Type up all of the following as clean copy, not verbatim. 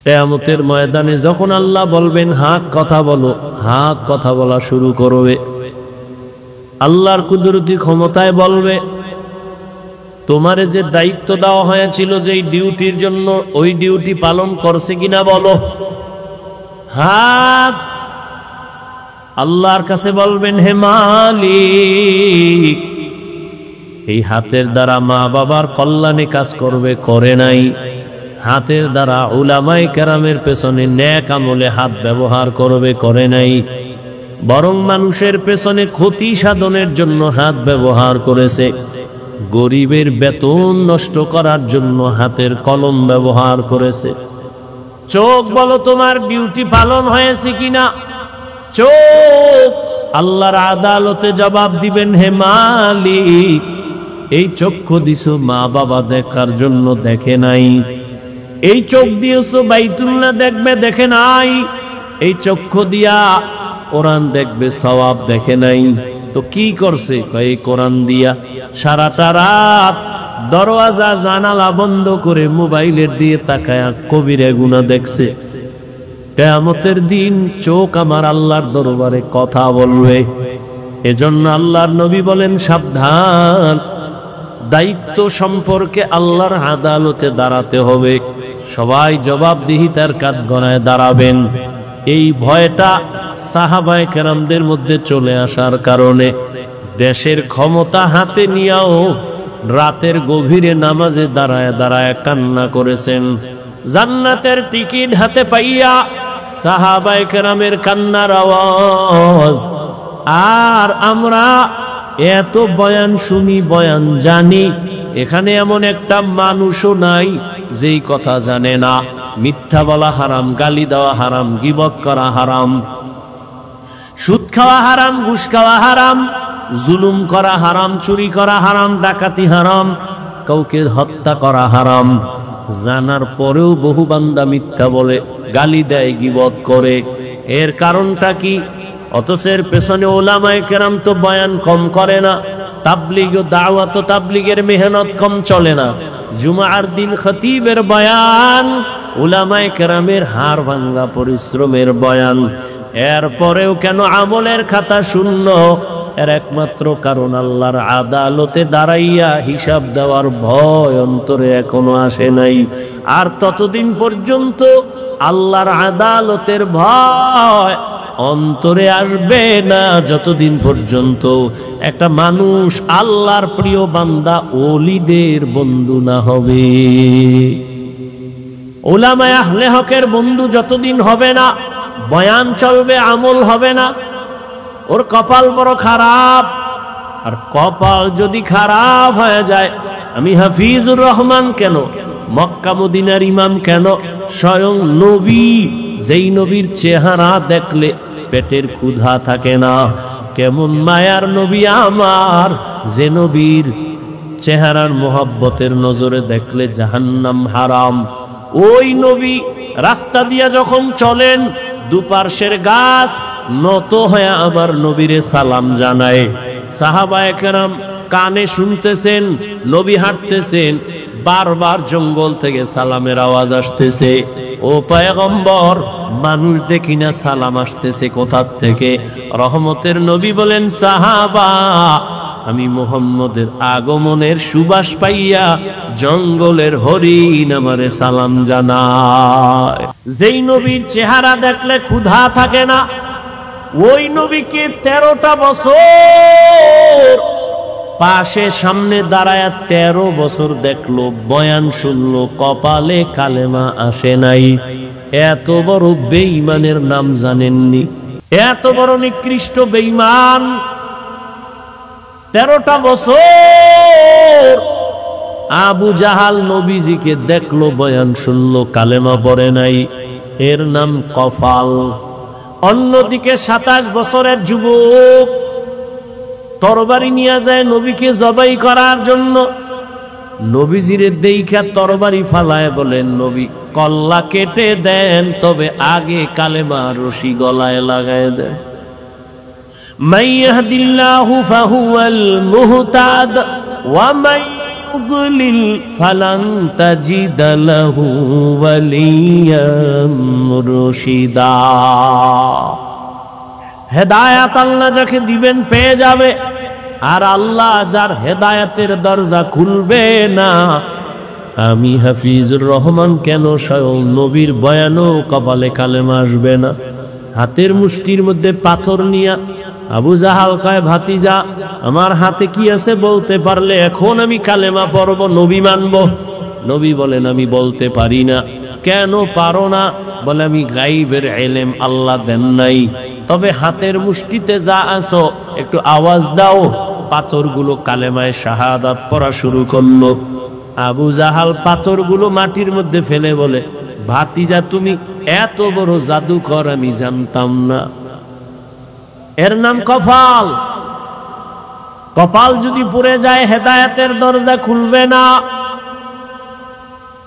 কিয়ামতের ময়দানে যখন আল্লাহ বলবেন হক কথা বলো, হক কথা বলা শুরু করবে। আল্লাহর কুদরতি ক্ষমতায় বলবে, তোমারে যে দায়িত্ব দেওয়া হয়েছিল যেই ডিউটির জন্য, ওই ডিউটি পালন করছে কিনা বলো। হাত আল্লাহর কাছে বলবেন, হে মালিক, এই হাতের দ্বারা মা বাবার কল্যাণে কাজ করবে, করে নাই। হাতের দ্বারা উলামায়ে কেরামের পেছনে নেক আমলে হাত ব্যবহার করবে, করে নাই। বরং মানুষের পেছনে ক্ষতি সাধনের জন্য হাত ব্যবহার করেছে। গরিবের বেতন নষ্ট করার জন্য হাতের কলম ব্যবহার করেছে। চোখ বলো, তোমার ডিউটি পালন হয়েছে কিনা। চোখ আল্লাহর আদালতে জবাব দিবেন, হে মালিক, এই চক্ষু দিছো মা বাবা দেখার জন্য, দেখে নাই। এই চোখ দিয়েছো বাইতুল্লাহ দেখবে, দেখে নাই। এই চক্ষু দিয়া কোরআন দেখবে, সওয়াব, দেখে নাই। তো কি করছে? এই কোরআন দিয়া সারাটা রাত দরওয়াজা জানালা বন্ধ করে মোবাইলের দিয়ে তাকায়া কবিরা গুনাহ দেখছে। কিয়ামতের দিন চোখ আমার আল্লাহর দরবারে কথা বলবে। এজন্য আল্লাহর নবী বলেন, সাবধান, দায়িত্ব সম্পর্কে আল্লাহর আদালতে দাঁড়াতে হবে। সবাই জবাবদিহিতার কাঠগড়ায় দাঁড়াবেন। এই ভয়টা সাহাবায়ে কেরামদের মধ্যে চলে আসার কারণে দেশের ক্ষমতা হাতে নিয়েও রাতের গভীরে নামাজে দাঁড়ায় দাঁড়ায় কান্না করেছেন। জান্নাতের টিকিট হাতে পাইয়া সাহাবায়ে কেরামের কান্নার আওয়াজ। আর আমরা এত বয়ান শুনি, বয়ান জানি, এখানে এমন একটা মানুষও নাই যেই কথা জানে না। মিথ্যা বলা হারাম, গালি দেওয়া হারাম, গীবত করা হারাম, সুদ খাওয়া হারাম, ঘুষ খাওয়া হারাম, জুলুম করা হারাম, চুরি করা হারাম, ডাকাতি হারাম, কাউকে হত্যা করা হারাম। জানার পরেও বহু বান্দা মিথ্যা বলে, গালি দেয়, গীবত করে। এর কারণটা কি? অথচ এর পেছনে উলামায়ে কেরাম তো বয়ান কম করে না, তাবলীগ ও দাওয়াত ও তাবলীগের মেহনত কম চলে না। জুমার দিন খতিবের বয়ান, উলামায়ে কেরামের হাড় ভাঙ্গা পরিশ্রমের বয়ান। এরপরেও কেন আমলের খাতা শূন্য? এর একমাত্র কারণ আল্লাহর আদালতে দাঁড়াইয়া হিসাব দেওয়ার ভয় অন্তরে এখনো আসে নাই। আর ততদিন পর্যন্ত আল্লাহর আদালতের ভয় অন্তরে আসবে না যতদিন পর্যন্ত একটা মানুষ আল্লাহর প্রিয় বান্দা, ওলিদের বন্ধু না হবে। উলামায়ে আহলে হকের বন্ধু যতদিন হবে না, বয়ান চলবে, আমল হবে না। ওর কপাল বড় খারাপ। আর কপাল যদি খারাপ হয়ে যায়, আমি হাফিজুর রহমান কেন, মক্কা মদিনার ইমাম কেন, স্বয়ং নবী, যেই নবীর চেহারা দেখলে পেটের ক্ষুধা থাকে না, কেমন মায়ার নবী আমার, যে নবীর চেহারার মোহাব্বতের নজরে দেখলে জাহান্নাম হারাম। ওই নবী রাস্তা দিয়া যখন চলেন, দুপার্শ্বের গাছ নত হয়ে আবার নবীরে সালাম জানায়। সাহাবায়ে কেরাম কানে শুনতেছেন, নবী হাঁটতেছেন, বারবার জঙ্গল থেকে সালামের আওয়াজ আসতেছে। ও পয়গম্বর, মানুষ দেখি না, সালাম আসতেছে কোথা থেকে? রহমতের নবী বলেন, সাহাবা, আমি মুহাম্মদের আগমনের সুবাস পাইয়া জঙ্গলের হরিণ আমারে সালাম জানায়। যেই নবীর চেহারা দেখলে ক্ষুধা থাকে না, ওই নবীকে 13টা বছর পাশে সামনে দাঁড়ায় 13 বছর দেখলো, বয়ান শুনলো, কপালে কালেমা আসে নাই। এত বড় বেঈমানের নাম জানেননি? এত বড় নিকৃষ্ট বেঈমান। 13টা বছর আবু জাহাল নবীজিকে দেখলো, বয়ান শুনলো, কালেমা পড়ে নাই। এর নাম কফাল। অন্যদিকে 27 বছরের যুবক তরবারি নিয়ে যায় নবীকে জবাই করার জন্য। নবীজিরে দেইখা তরবারি ফালায় বলেন, নবী কল্লা কেটে দেন, তবে আগে কালেমা রশি গলায় লাগায় দেন। মান ইয়াহদিল্লাহু ফাহুয়াল মুহতাদ ওয়া মান তুদলিল ফালান তাজিদ লাহু ওয়ালিয়াম মুরশিদা। হেদায়েত আল্লাহ যাকে দিবেন পেয়ে যাবে, আর আল্লাহ যার হেদায়েতের দরজা খুলবে না, আমি হাফিজুর রহমান কেন স্বয়ং নবীর বয়ানও কপালে কালেমা আসবে না। হাতের মুষ্টির মধ্যে পাথর নিয়া আবু জাহাল কয়, ভাতিজা আমার হাতে কি আছে বলতে পারলে এখন আমি কালেমা পড়ব, নবী মানব। নবী বলেন আমি বলতে পারি না। কেন পারো না? বলে আমি গাইবের ইলম আল্লাহ দেন নাই, তবে হাতের মুষ্টিতে যা আছো একটু আওয়াজ দাও। পাথরগুলো কালেমায়ে শাহাদাত পড়া শুরু করলো। আবু জাহাল পাথরগুলো মাটির মধ্যে ফেলে বলে, ভাতিজা তুমি এত বড় জাদুকর আমি জানতাম না। এর নাম কপাল। কপাল যদি পুড়ে যায় হেদায়েতের দরজা খুলবে না।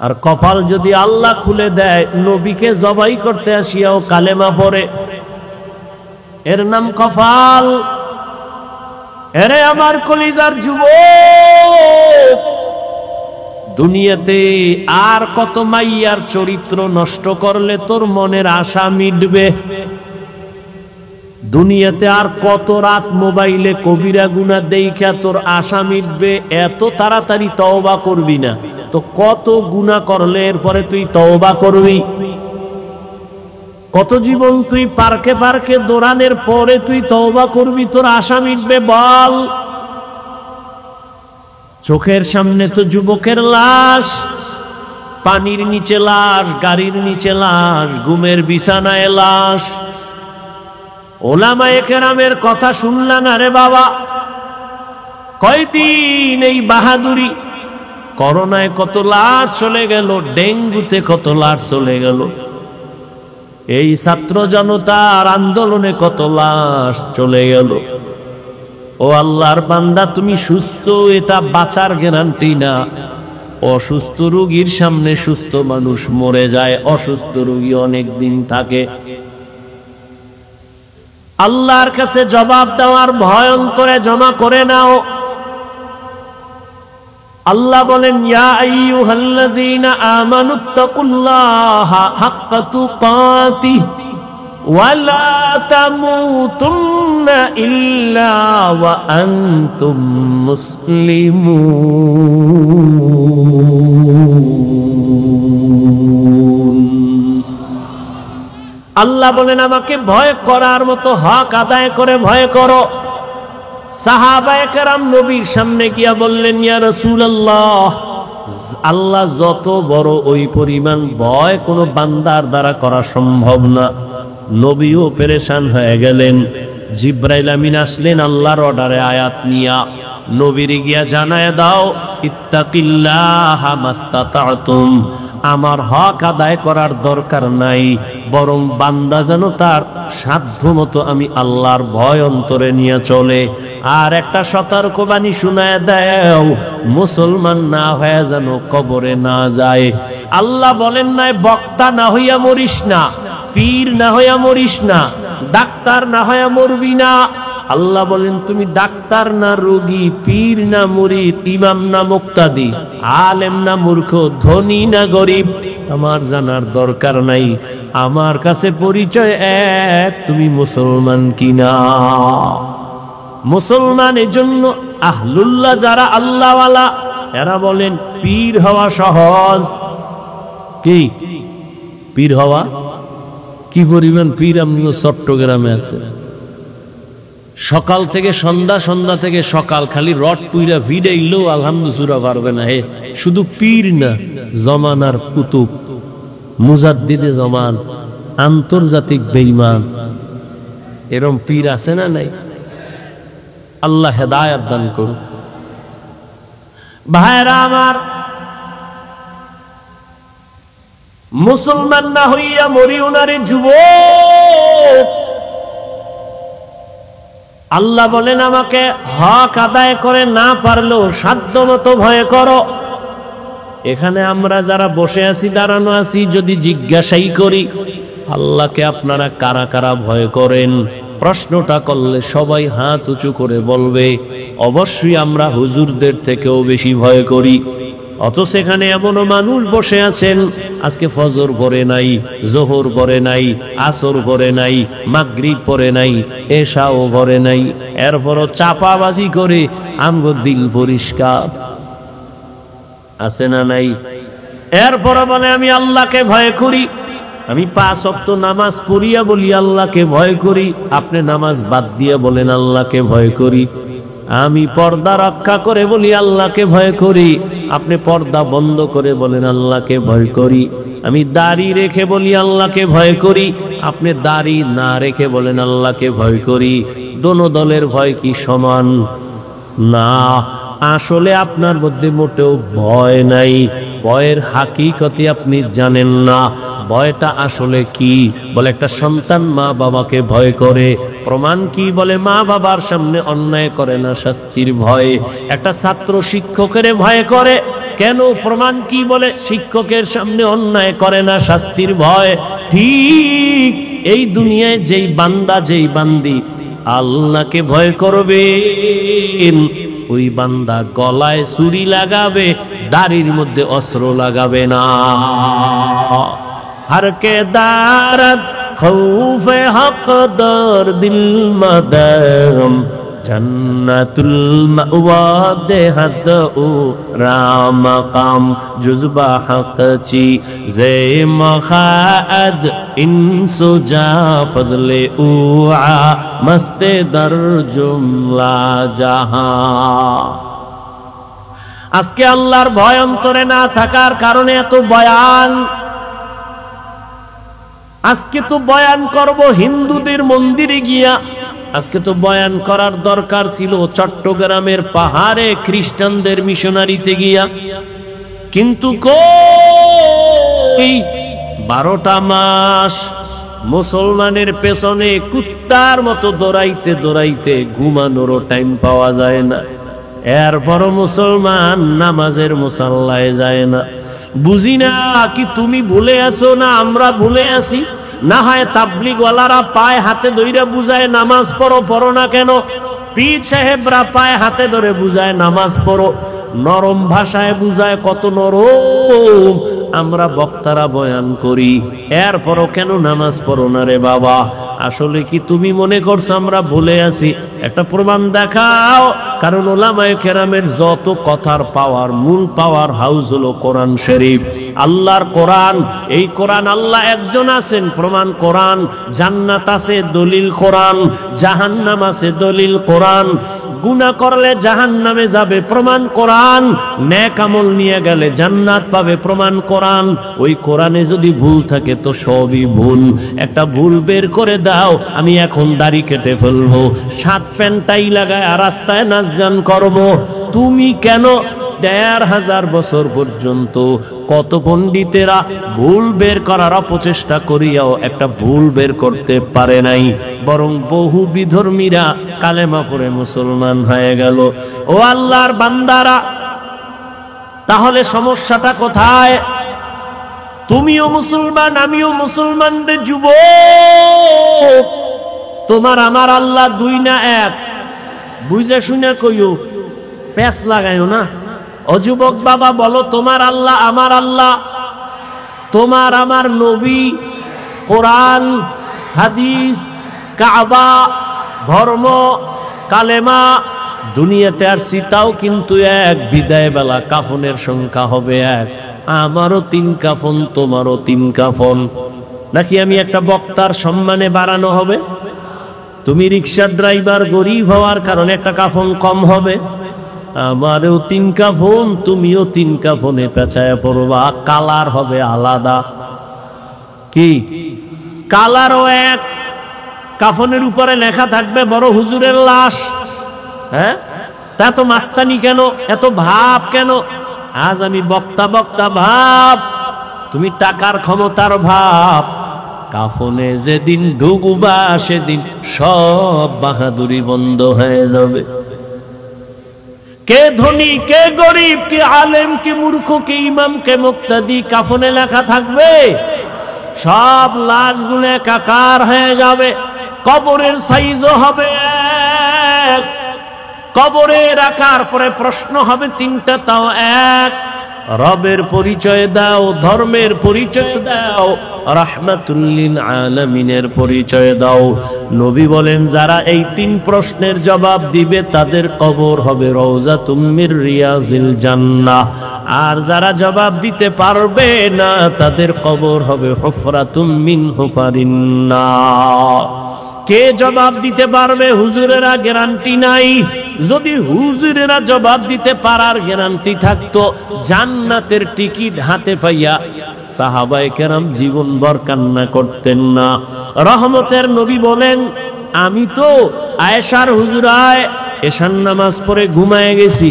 আর কপাল যদি আল্লাহ খুলে দেয়, নবীকে জবাই করতে আসিয়াও কালেমা পড়ে, এর নাম কপাল। এরে আমার কলিজার যুবক, দুনিয়াতে আর কত মাইয়ার চরিত্র নষ্ট করলে তোর মনের আশা মিটবে? দুনিয়াতে আর কত রাত মোবাইলে কবিরা গুনাহ দেইখা তোর আশা মিটবে? এত তাড়াতাড়ি তওবা করবি না তো কত গুনাহ করলে এরপরে তুই তওবা করবি? কত জীবন তুই পার্কে পার্কে দৌড়ানোর পরে তুই তওবা করবি, তোর আশা মিটবে বল? চোখের সামনে তো যুবকের লাশ, পানির নিচে লাশ, গাড়ির নিচে লাশ, ঘুমের বিছানায় লাশ। ওলামায়ে কেরামের কথা শুনলা না রে বাবা? কয়দিন এই বাহাদুরি? করোনায় কত লাশ চলে গেল, ডেঙ্গুতে কত লাশ চলে গেল, এই ছাত্র জনতার আন্দোলনে কত লাশ চলে গেল। ও আল্লাহর বান্দা, তুমি সুস্থ, এটা বাঁচার গ্যারান্টি না। অসুস্থ রোগীর সামনে সুস্থ মানুষ মরে যায়, অসুস্থ রোগী অনেক দিন থাকে। আল্লাহর কাছে জবাব দেওয়ার ভয় অন্তরে জমা করে নাও। আল্লাহ বলেন, ইয়া আইয়ুহাল্লাযীনা আমানুত্তাকুল্লাহা হাক্কা তুকাতিহি ওয়া লা তামুতুন্না ইল্লা ওয়া আনতুম মুসলিমুন। আল্লাহ বলেন, আমাকে ভয় করার মতো হক আদায় করে ভয় করো। সাহাবায়ে কেরাম নবীর সামনে গিয়া বললেন, ইয়া রাসূলুল্লাহ, আল্লাহ যত বড় ওই পরিমাণ ভয় কোনো বান্দার দ্বারা করা সম্ভব না। নবীও পেরেশান হয়ে গেলেন। জিব্রাইল আমিন আসলেন আল্লাহর অর্ডারে আয়াত নিয়া, নবীরে গিয়া জানায় দাও, ইত্তাকিল্লাহা মাস্তাতাতুম, আমার হক আদায় করার দরকার নাই, বরং বান্দা যেন তার সাধ্য মতো আমি আল্লাহর ভয় অন্তরে নিয়ে চলে। আর একটা সতর্কবাণী শুনায় দাও, মুসলমান না হয়ে যেন কবরে না যায়। আল্লাহ বলেন নাই বক্তা না হইয়া মরিস না, পীর না হইয়া মরিস না, ডাক্তার না হইয়া মরবি না। আল্লাহ বলেন তুমি ডাক্তার না রোগী, পীর না মুরিদ, ইমাম না মুক্তাদি, আলেম না মূর্খ, ধনী না গরিব, আমার জানার দরকার নাই। আমার কাছে পরিচয় এক, তুমি মুসলমান কিনা। মুসলমানের জন্য আহলুল্লাহ যারা আল্লাহওয়ালা, এরা বলেন পীর হওয়া সহজ। কি পীর হওয়া? কি পরিমাণ পীর আমনিও চট্টগ্রামে আছে। সকাল থেকে সন্ধ্যা, সন্ধ্যা থেকে সকাল, খালি রড পুইরা ভিড়াইলেও আলহামদুলিল্লাহ পারবে না। হে শুধু পীর না, জমানার কুতুব, মুজাদ্দিদে জমান, আন্তর্জাতিক বেঈমান, এরম পীর আছে না নাই? আল্লাহ হেদায়েত দান করুন। ভাইরা আমার, মুসলমান না হইয়া মরিও না রে যুবক। আল্লাহ বলেন আমাকে হক আদায় করে না পারলেও সাধ্য মতো ভয় করো। এখানে আমরা যারা বসে আছি, দাঁড়ানো আছি, যদি জিজ্ঞাসাই করি আল্লাহকে আপনারা কারা কারা ভয় করেন, প্রশ্নটা করলে সবাই হাত উঁচু করে বলবে অবশ্যই আমরা হুজুরদের থেকেও বেশি ভয় করি। অথচ সেখানে এমনও মানুষ বসে আছেন আজকে ফজর পড়ে নাই, জোহর পড়ে নাই, আসর পড়ে নাই, মাগরিব পড়ে নাই, এশাও পড়ে নাই, এরপরও চাপাবাজি করে আমগো দিল পরিষ্কার আছে না নাই? এরপর বলে আমি আল্লাহকে ভয় করি, আমি 5 ওয়াক্ত নামাজ পড়িয়া বলি আল্লাহকে ভয় করি। আপনি নামাজ বাদ দিয়ে বলেন আল্লাহকে ভয় করি। আমি পর্দা রক্ষা করে বলি আল্লাহকে ভয় করি, আপনি পর্দা বন্ধ করে বলেন আল্লাহকে ভয় করি। আমি দাড়ি রেখে বলি আল্লাহকে ভয় করি, আপনি দাড়ি না রেখে বলেন আল্লাহকে ভয় করি। দোনো দলের ভয় কি সমান? না, আসলে আপনার মধ্যে মোটেও ভয় নাই। ভয়ের হাকিকতে আপনি জানেন না ভয়টা আসলে কি। বলে একটা সন্তান মা বাবাকে ভয় করে, প্রমাণ কি? বলে মা বাবার সামনে অন্যায় করে না, শাস্তির ভয়ে। একটা ছাত্র শিক্ষকের ভয় করে, কেন? প্রমাণ কি? বলে শিক্ষকের সামনে অন্যায় করে না, শাস্তির ভয়। ঠিক এই দুনিয়ায় যেই বান্দা যেই বান্দি আল্লাহকে ভয় করবে, ওই বান্দা গলায় ছুরি লাগাবে, দাড়ির মধ্যে অস্ত্র লাগাবে না। हर के दारत खौफ हक दर दिल मदम जन्नतुल मअवा देहद उ राम काम जुज़बा हक ची जे मखाद इंसु जा फजले उआ मस्ते दर जुमला जहां। আজকে আল্লাহর ভয় অন্তরে না থাকার কারণে এত বয়ান। আজকে তো বয়ান করব হিন্দুদের মন্দিরে গিয়া, আজকে তো বয়ান করার দরকার ছিল চট্টগ্রামের পাহাড়ে খ্রিস্টানদের মিশনারিতে গিয়া, কিন্তু কই 12টা মাস মুসলমানের পেছনে কুত্তার মতো দৌড়াইতে দৌড়াইতে ঘুমানোরও টাইম পাওয়া যায় না। এরপর মুসলমান নামাজের মুসাল্লায় যায় না। বুঝি না কি তুমি ভুলে আসো না আমরা ভুলে আসি? না হয় তাবলিগওয়ালারা পায়ে হাতে ধইরা বুঝায় নামাজ পড়ো, পড়ো না কেন? পীর সাহেবরা পায়ে হাতে ধরে বুঝায় নামাজ পড়ো, নরম ভাষায় বুঝায়, কত নরম। আমরা বক্তারা বয়ান করি, এরপরও কেন নামাজ পড়ো না রে বাবা? আসলে কি তুমি মনে করছো আমরা ভুলে আছি? একটা প্রমাণ দেখাও। কারণ ওলামায়ে কেরামের যত কথার পাওয়ার, মূল পাওয়ার হাউস হলো কোরআন শরীফ, আল্লাহর কোরআন। এই কোরআন আল্লাহ একজন আছেন, প্রমাণ কোরআন। জান্নাত আছে, দলিল কোরআন। জাহান্নাম আছে, দলিল কোরআন। গুনাহ করলে জাহান্নামে যাবে, প্রমাণ কোরআন। নেক আমল নিয়ে গেলে জান্নাত পাবে, প্রমাণ কোরআন। ওই কোরআনে যদি ভুল থাকে তো সবই ভুল। একটা ভুল বের করে দাও, আমি এখন দাড়ি কেটে ফেলবো, শার্ট প্যান্ট টাই লাগায় আর রাস্তায় নাচ গান করবো। তুমি কেন 1500 বছর পর্যন্ত কত পণ্ডিতেরা ভুল বের করার অপচেষ্টা করিয়াও একটা ভুল বের করতে পারে নাই, বরং বহু বিধর্মীরা কালেমা পড়ে মুসলমান হয়ে গেল। ও আল্লাহর বান্দারা, তাহলে সমস্যাটা কোথায়? তুমিও মুসলমান, আমিও মুসলমান রে যুবক। তোমার আমার আল্লাহ দুই না এক, বুঝে শুনে কইও, প্যাচ লাগাইও না। ও যুবক বাবা বলো, তোমার আল্লাহ আমার আল্লাহ, তোমার আমার নবী, কোরআন, হাদিস, কাবা, ধর্ম, কালেমা, দুনিয়াতে আর সীতাও কিন্তু এক। বিদায় বেলা কাফনের সংখ্যা হবে এক। আমারও 3 কাফন, তোমারও 3 কাফন। নাকি আমি একটা বক্তার সম্মানে বাড়ানো হবে? তুমি রিক্সার ড্রাইভার, গরিব হওয়ার কারণে একটা কাফন কম হবে। আমারও 3 কাফন, তুমিও 3 কাফনে পেঁচায় পড়বা, কালার হবে আলাদা। কি কালারও এক, কাফনের উপরে লেখা থাকবে বড় হুজুরের লাশ। হ্যাঁ, তা তো মাস্তানি কেন? এত ভাব কেন? আজ আমি বক্তা বক্তা ভাব, তুমি টাকার ক্ষমতার ভাব। কাফনে যেদিন ঢুকবা সেদিন সব বাহাদুরি বন্ধ হয়ে যাবে। কে ধনী, কে গরিব, কে আলেম, কে মূর্খ, কে ইমাম, কে মুক্তাদি, কাফনে লেখা থাকবে। সব লাশগুলো একাকার হয়ে যাবে। কবরের সাইজও হবে এক, কবরে রাখার পরে প্রশ্ন হবে তিনটা, তাও এক। রবের পরিচয় দাও, ধর্মের পরিচয় দাও, রাহমাতুল লিল আলামিনের পরিচয় দাও। নবী বলেন যারা এই তিন প্রশ্নের জবাব দিবে তাদের কবর হবে রওজাতুম মির রিয়াজিল জান্নাহ, আর যারা জবাব দিতে পারবে না তাদের কবর হবে হুফরাতুম মিন হুফারিন নার। কে জবাব দিতে পারবে? হুজুরেরা গ্যারান্টি নাই। যদি হুজুরেরা জবাব দিতে পারার গ্যারান্টি থাকতো, জান্নাতের টিকিট হাতে পাইয়া সাহাবায়ে কেরাম জীবনভর কান্না করতেন না। রহমতের নবী বলেন আমি তো আয়েশার হুজুরায় এশার নামাজ পড়ে ঘুমায় গেছি,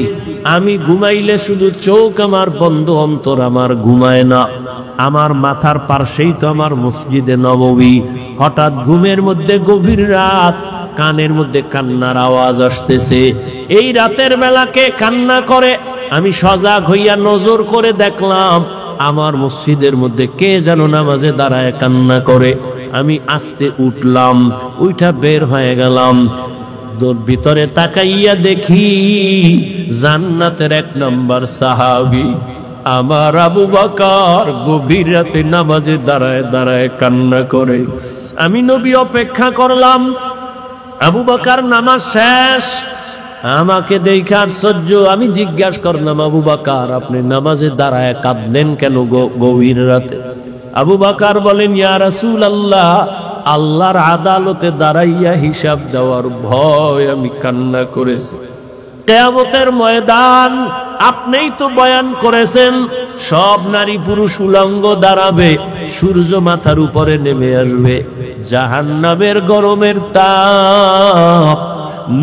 আমি ঘুমাইলে শুধু চোখ আমার বন্ধ, অন্তর আমার ঘুমায় না। আমার মাথার পার্শ্বেই তো আমার মসজিদে নববী। হঠাৎ ঘুমের মধ্যে গভীর রাত, কানের মধ্যে কান্নার আওয়াজ আসতেছে। এই রাতের বেলাকে কান্না করে আমি সজাগ হইয়া নজর করে দেখলাম আমার মসজিদের মধ্যে কে যেন নামাজে দাঁড়ায় কান্না করে। আমি আস্তে উঠলাম, উঠা বের হয়ে গেলাম। ভিতরে তাকাইয়া দেখি জান্নাতের 1 নম্বর সাহাবী আমার আবু বকর গভীর রাতে নামাজে দাঁড়ায় দাঁড়ায় কান্না করে। আমি নবী অপেক্ষা করলাম। আবু বকর নামাজ শেষ, আমাকে দেখে আশ্চর্য। আমি জিজ্ঞাসা করলাম আবু বকর আপনি নামাজে দাঁড়ায় কাঁদলেন কেন গভীর রাতে? আবু বকর বলেন ইয়া রাসূলুল্লাহ, আল্লাহর আদালতে দাঁড়াইয়া হিসাব দেওয়ার ভয় আমি কান্না করেছি। কিয়ামতের ময়দান আপনিই তো বয়ান করেছেন, সব নারী পুরুষ উলঙ্গ দাঁড়াবে, সূর্য মাথার উপরে নেমে আসবে, জাহান্নামের গরমের তাপ,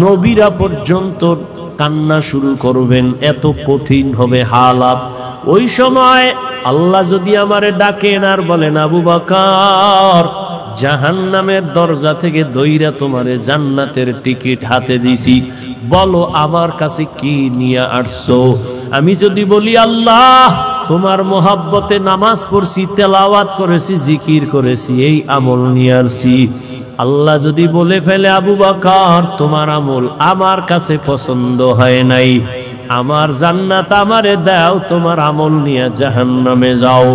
নবীরা পর্যন্ত কান্না শুরু করবেন, এত কঠিন হবে হালাত। ওই সময় আল্লাহ যদি আমারে ডাকেন আর বলেন আবু বকর জাহান্নামের দরজা থেকে দইরা তোমারে জান্নাতের টিকিট হাতে দিছি, বলো আমার কাছে কি নিয়ে আসছো? আমি যদি বলি আল্লাহ তোমার মোহাব্বতে নামাজ পড়ছি, তেলাওয়াত করেছি, জিকির করেছি, এই আমল নিয়ে আসছি। আল্লাহ যদি বলে ফেলে আবু বকর তোমার আমল আমার কাছে পছন্দ হয় নাই, আমার জান্নাত আমারে দাও, তোমার আমল নিয়ে জাহান্নামে যাও।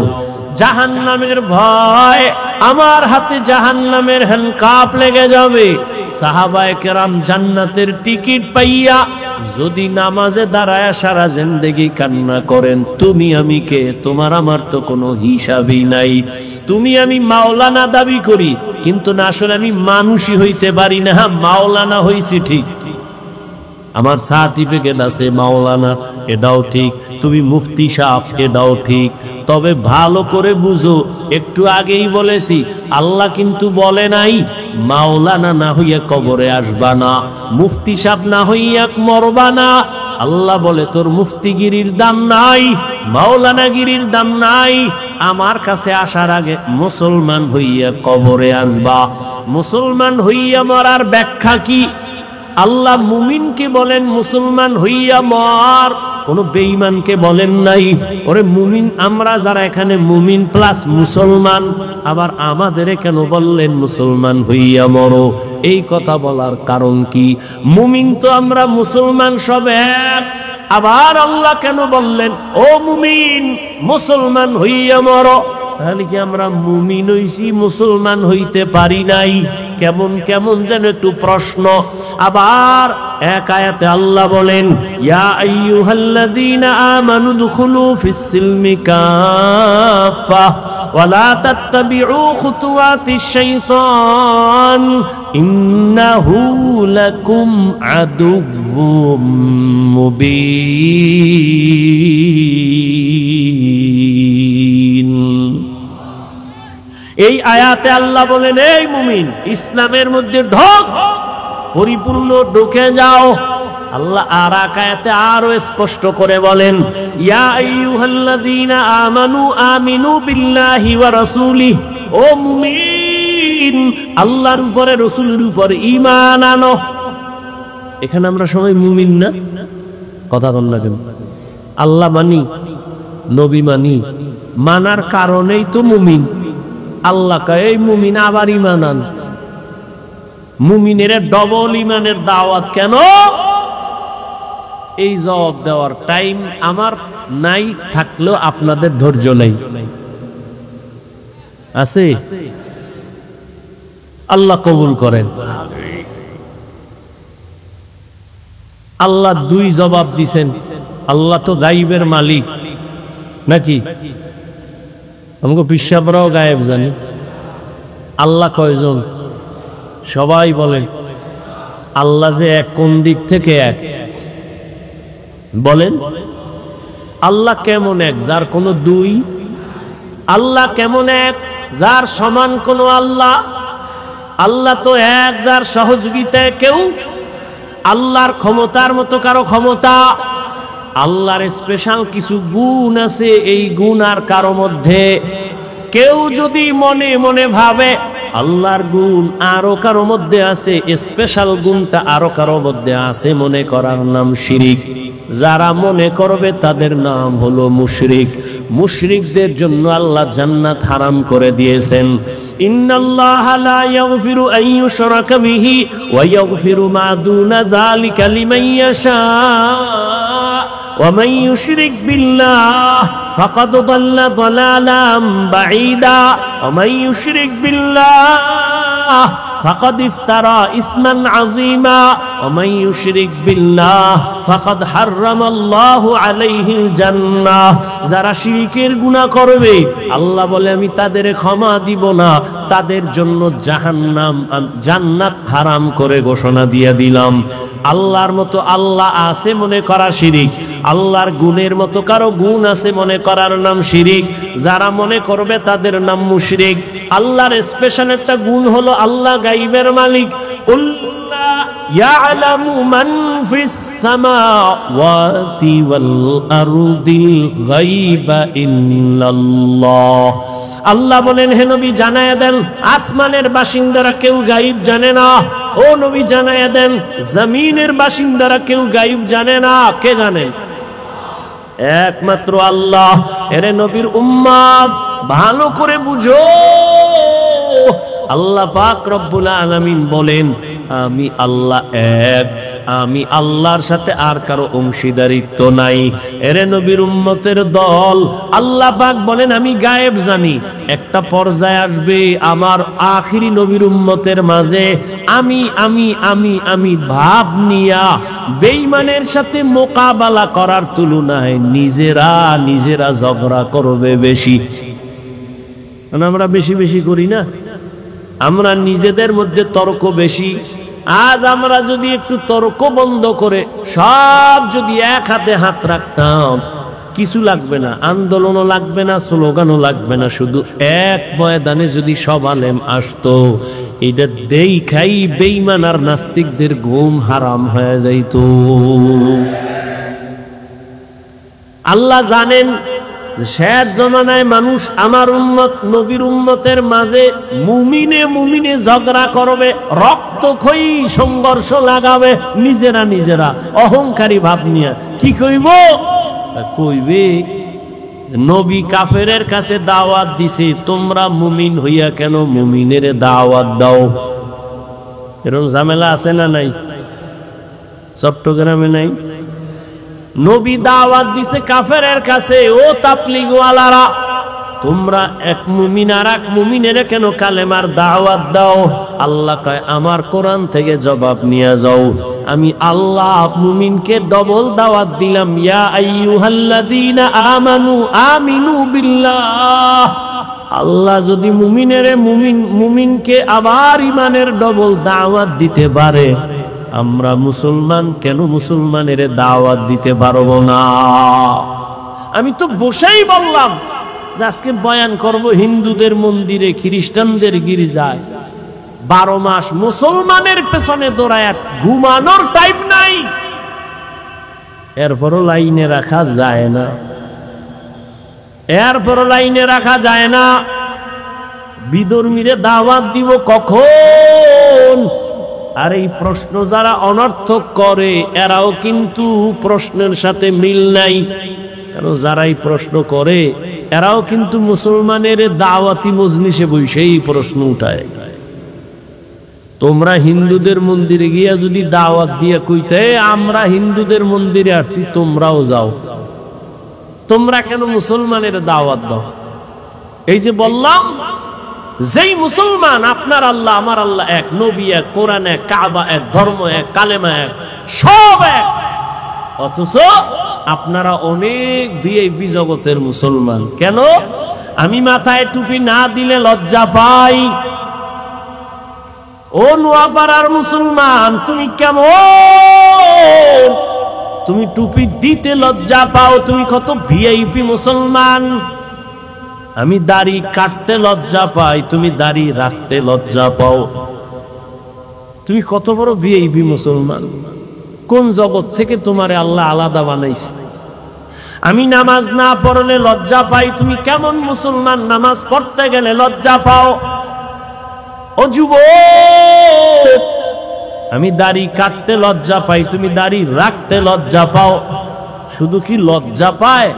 জাহান্নামের ভয়, আমার হাতে জাহান্নামের হ্যান্ডকাপ লেগে যাবে। সাহাবায়ে কেরাম জান্নাতের টিকিট পাইয়া যদি নামাজে দাঁড়ায় সারা জিন্দেগি কান্না করেন, তুমি আমি কে? তোমার আমার তো কোনো হিসাবই নাই। তুমি আমি মাওলানা দাবি করি, কিন্তু না আসলে আমি মানুষই হইতে পারি না। মাওলানা হইছি ঠিক, আমার সার্টিফিকেট আছে মাওলানা, এটাও ঠিক। তুমি মুফতি সাহেব, এটাও ঠিক। তবে ভালো করে বুঝো, একটু আগেই বলেছি আল্লাহ কিন্তু বলে নাই মাওলানা না হইয়া কবরে আসবা না, মুফতি সাহেব না হইয়া মরবা না। আল্লাহ বলে তোর মুফতিগিরির দাম নাই, মাওলানাগিরির দাম নাই, আমার কাছে আসার আগে মুসলমান হইয়া কবরে আসবা। মুসলমান হইয়া মরার ব্যাখ্যা কি? আল্লাহ মুমিনকে বলেন মুসলমান হইয়া মর, কোন বেঈমানকে বলেন নাই। ওরে মুমিন আমরা যারা এখানে মুমিন প্লাস মুসলমান, আবার আমাদের কেন বললেন মুসলমান হইয়া মরো? এই কথা বলার কারণ কি? মুমিন তো আমরা মুসলমান সব এক, আবার আল্লাহ কেন বললেন ও মুমিন মুসলমান হইয়া মরো? তাহলে কি আমরা মুমিন হইছি, মুসলমান হইতে পারি নাই? কেমন কেমন যেন একটু প্রশ্ন। আবার এক আয়াতে আল্লাহ বলেন ইয়া আইয়ুহাল্লাযীনা আমানু দুখুলু ফিস সিলমি কাফা ওয়া লা তাত্তাবিউ খুতুওয়াতিশ শাইতান ইন্নাহু লাকুম আদুউম মুবিন। এই আয়াতে আল্লাহ বলেন এই মুমিন ইসলামের মধ্যে ঢোক, পরিপূর্ণ ঢুকে যাও। আল্লাহ আর এক আয়াতে আরো স্পষ্ট করে বলেন ইয়া আইয়ুহাল্লাযীনা আমানু আমিনু বিল্লাহি ওয়া রাসূলিহি, ও মুমিন আল্লাহর উপরে রাসূলের উপরে ঈমান আনো। এখানে আমরা সবাই মুমিন না? কথা বল না কেন? আল্লাহ মানি, নবী মানি, মানার কারণেই তো মুমিন। আল্লাহ কয় এই মুমিন আবার ঈমান আন। মুমিনের ডবল ইমানের দাওয়াত কেন? এই জবাব দেওয়ার টাইম আমার নাই, থাকলেও আপনাদের ধৈর্য নেই। আছে? আল্লাহ কবুল করেন। আল্লাহ দুই জবাব দিছেন। আল্লাহ তো গায়েবের মালিক নাকি? আমাকে পিসাবরাও গায়েব জানি। আল্লাহ কয়জন? সবাই বলেন আল্লাহ যে এক, কোন দিক থেকে এক বলেন? আল্লাহ কেমন এক যার কোনো দুই? আল্লাহ কেমন এক যার সমান কোন আল্লাহ? আল্লাহ তো এক যার সহযোগিতায় কেউ। আল্লাহর ক্ষমতার মতো কারো ক্ষমতা? আল্লাহর স্পেশাল কিছু গুণ আছে, এই গুণ আর কারো মধ্যে। কেউ যদি মনে মনে ভাবে আল্লাহর গুণ আরো কারো মধ্যে আছে, স্পেশাল গুণটা আরো কারো মধ্যে আছে, মনে করার নাম শিরিক। যারা মনে করবে তাদের নাম হলো মুশরিক। মুশরিকদের জন্য আল্লাহ জান্নাত হারাম করে দিয়েছেন। ইন্নাল্লাহা লা ইয়াগফিরু আন ইউশরাকা বিহি ওয়া ইয়াগফিরু মা দুনা যালিকা লিমান ইয়াশা ওয়া মান ইউশরিক বিল্লাহ ফাকাদ দাল্লা দালালাম বাঈদা ওয়া মান ইউশরিক বিল্লাহ ফাকাদ ইফতারা ইসমান আযীমা ওয়া মান ইউশরিক বিল্লাহ ফাকাদ হারামাল্লাহু আলাইহিল জান্নাহ। যারা শিরকের গুনাহ করবে আল্লাহ বলে আমি তাদের ক্ষমা দিব না, তাদের জন্য জাহান্নাম, জান্নাত হারাম করে ঘোষণা দিয়ে দিলাম। আল্লাহর মতো আল্লাহ আছে মনে করা শিরিক। আল্লাহর গুণের মতো কারো গুণ আছে মনে করার নাম শিরিক। যারা মনে করবে তাদের নাম মুশরিক। আল্লাহর স্পেশাল একটা গুণ হলো আল্লাহ গায়বের মালিক। ইয়ালামু মান ফিস সামাওয়াতি ওয়াল আরদিল গায়বা ইল্লাল্লাহ। আল্লাহ বলেন হে নবী জানায়া দেন আসমানের বাসিন্দারা কেউ গায়ব জানে না। ও নবী জানায়া দেন জমিনের বাসিন্দারা কেউ গায়ব জানে না। কে জানে? একমাত্র আল্লাহ। এরে নবীর উম্মত ভালো করে বুঝো, আল্লাহ পাক রব্বুল আলামিন বলেন আমি আল্লাহ এক, আমি আল্লাহর সাথে আর কারো অংশীদারিত্ব নাই। এরে নবীর উম্মতের দল, আল্লাহ পাক বলেন আমি গায়েব জানি। একটা পর্যায়ে আসবে আমার আখিরি নবীর উম্মতের মাঝে আমি আমি আমি আমি ভাব নিয়া বেঈমানের সাথে মোকাবেলা করার তুলনায় নিজেরা নিজেরা ঝগড়া করবে বেশি। আমরা বেশি বেশি করি না? আমরা নিজেদের মধ্যে তর্ক বেশি। আজ আমরা যদি একটু তর্ক বন্ধ করে সব যদি এক হাতে হাত রাখতাম, কিছু লাগবে না, আন্দোলনও লাগবে না, স্লোগানও লাগবে না, শুধু এক ময়দানে যদি সব আলেম আসতো, এটা দেখাই বেঈমান আর নাস্তিকদের ঘুম হারাম হয়ে যাইত। আল্লাহ জানেন শেষ জমানায় মানুষ আমার উম্মত নবীর উম্মতের মাঝে মুমিনে মুমিনে ঝগড়া করবে, রক্তক্ষয়ী সংঘর্ষ লাগাবে, নিজেরা নিজেরা অহংকারী ভাব নিয়ে। কি কইব? কইবে নবী কাফেরের কাছে দাওয়াত দিছে, তোমরা মুমিন হইয়া কেন মুমিনের দাওয়াত দাও? এরকম ঝামেলা আছে না নাই? চট্টগ্রামে নাই? নবী দাওয়াত দিছে কাফেরের কাছে, ও তাবলীগ ওয়ালারা তোমরা এক মুমিন আর এক মুমিনের কেন কালেমার দাওয়াত দাও? আল্লাহ কয় আমার কোরআন থেকে জবাব নিয়ে যাও। আমি আল্লাহ মুমিনকে ডবল দাওয়াত দিলাম, ইয়া আইয়ুহাল্লাযীনা আমানু আমিনু বিল্লাহ। আল্লাহ যদি মুমিনকে আবার ইমানের ডবল দাওয়াত দিতে পারে, আমরা মুসলমান কেন মুসলমানের দাওয়াত দিতে পারবো না? আমি তো বসেই বললাম যে আজকে বয়ান করব হিন্দুদের মন্দিরে, খ্রিস্টানদের গির্জায়। 12 মাস মুসলমানের পেছনে দৌড়ায়, ঘুমানোর টাইম নাই। এরপরও লাইনে রাখা যায় না, এরপরও লাইনে রাখা যায় না। বিধর্মীরে দাওয়াত দিব কখন? আর এই প্রশ্ন যারা অনর্থক করে এরাও কিন্তু প্রশ্নের সাথে মিল নাই। কারণ যারাই প্রশ্ন করে এরাও কিন্তু মুসলমানের দাওয়াতি মজলিসে বসেই প্রশ্ন উঠায়। তোমরা হিন্দুদের মন্দিরে গিয়া যদি দাওয়াত দিয়া কইতে আমরা হিন্দুদের মন্দিরে আসছি তোমরাও যাও, তোমরা কেন মুসলমানের দাওয়াত দাও? এই যে বললাম, যেই মুসলমান আপনার আল্লাহ আমার আল্লাহ এক, নবী এক, কোরআন এক, কাবা এক, ধর্ম এক, কালেমা এক, সব এক, অথচ আপনারা অনেক ভিআইপি জগতের মুসলমান। কেন? আমি মাথায় টুপি না দিলে লজ্জা পাই। ও নোয়াপাড়ার মুসলমান, তুমি কেমন? তুমি টুপি দিতে লজ্জা পাও, তুমি কত ভিআইপি মুসলমান। আমি দাড়ি কাটতে লজ্জা পাই, তুমি দাড়ি রাখতে লজ্জা পাও। তুমি কত বড় ভিআইপি মুসলমান। কোন জগৎ থেকে তোমারে আল্লাহ আলাদা বানাইছে? আমি নামাজ না পড়লে লজ্জা পাই, তুমি কেমন মুসলমান নামাজ পড়তে গেলে লজ্জা পাও? ও যুবক, আমি দাড়ি কাটতে লজ্জা পাই, তুমি দাড়ি রাখতে লজ্জা পাও। শুধু কি লজ্জা পায়,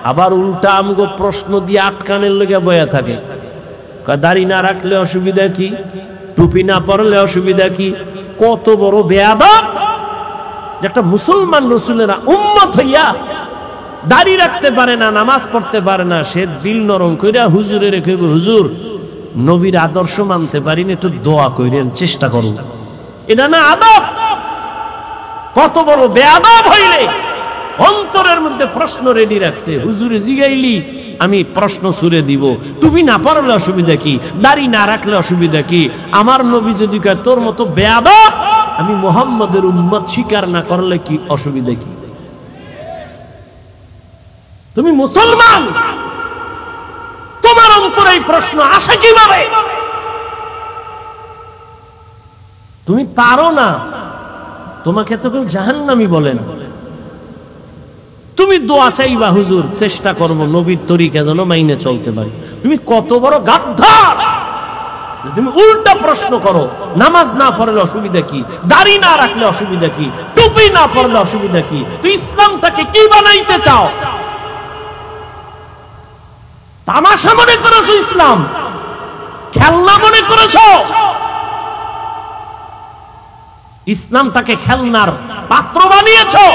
আবার উল্টা আমগো প্রশ্ন দিয়ে আটকানের লেগে বয়া থাকে। দাড়ি না রাখলে অসুবিধা কি? টুপি না পরলে অসুবিধা কি? কত বড় বেয়াদব যে একটা মুসলমান রসুলেরা উম্মত হইয়া দাড়ি রাখতে পারে না, নামাজ পড়তে পারে না, সে দিল নরম কইরা হুজুরে রেখে, হুজুর নবীর আদর্শ মানতে পারিনি, একটু দোয়া কইরেন, চেষ্টা করুন। এটা না আদব? কত বড় বেয়াদব হইলে অন্তরের মধ্যে প্রশ্ন রেডি রাখছে, হুজুরে জিগাইলি আমি প্রশ্ন ছুড়ে দিব। টুপি না পরলে অসুবিধা কি? দাড়ি না রাখলে অসুবিধা কি? আমার নবী যদি কয় তোর মতো বেয়াদব আমি মুহাম্মদের উম্মত স্বীকার না করলে কি অসুবিধা কি? তুমি মুসলমান, তোমার অন্তরে এই প্রশ্ন আসে কিভাবে? তুমি পারো না, তোমাকে তো কেউ জাহান্নামী বলে না। তুমি দোয়া চাইবা, হুজুর চেষ্টা করব নবীর তরিকা যেন মাইনে চলতে পারি। তুমি কত বড় গাদ্দার! তুমি উল্টা প্রশ্ন করো, নামাজ না পড়লে অসুবিধা কি? দাড়ি না রাখলে অসুবিধা কি? টুপি না পড়লে অসুবিধা কি? তুই ইসলামটাকে কি বানাইতে চাও? তামাশা মনে করেছো ইসলাম? খেলনা মনে করেছো? ইসলামটাকে খেলনার পাত্র বানিয়েছো।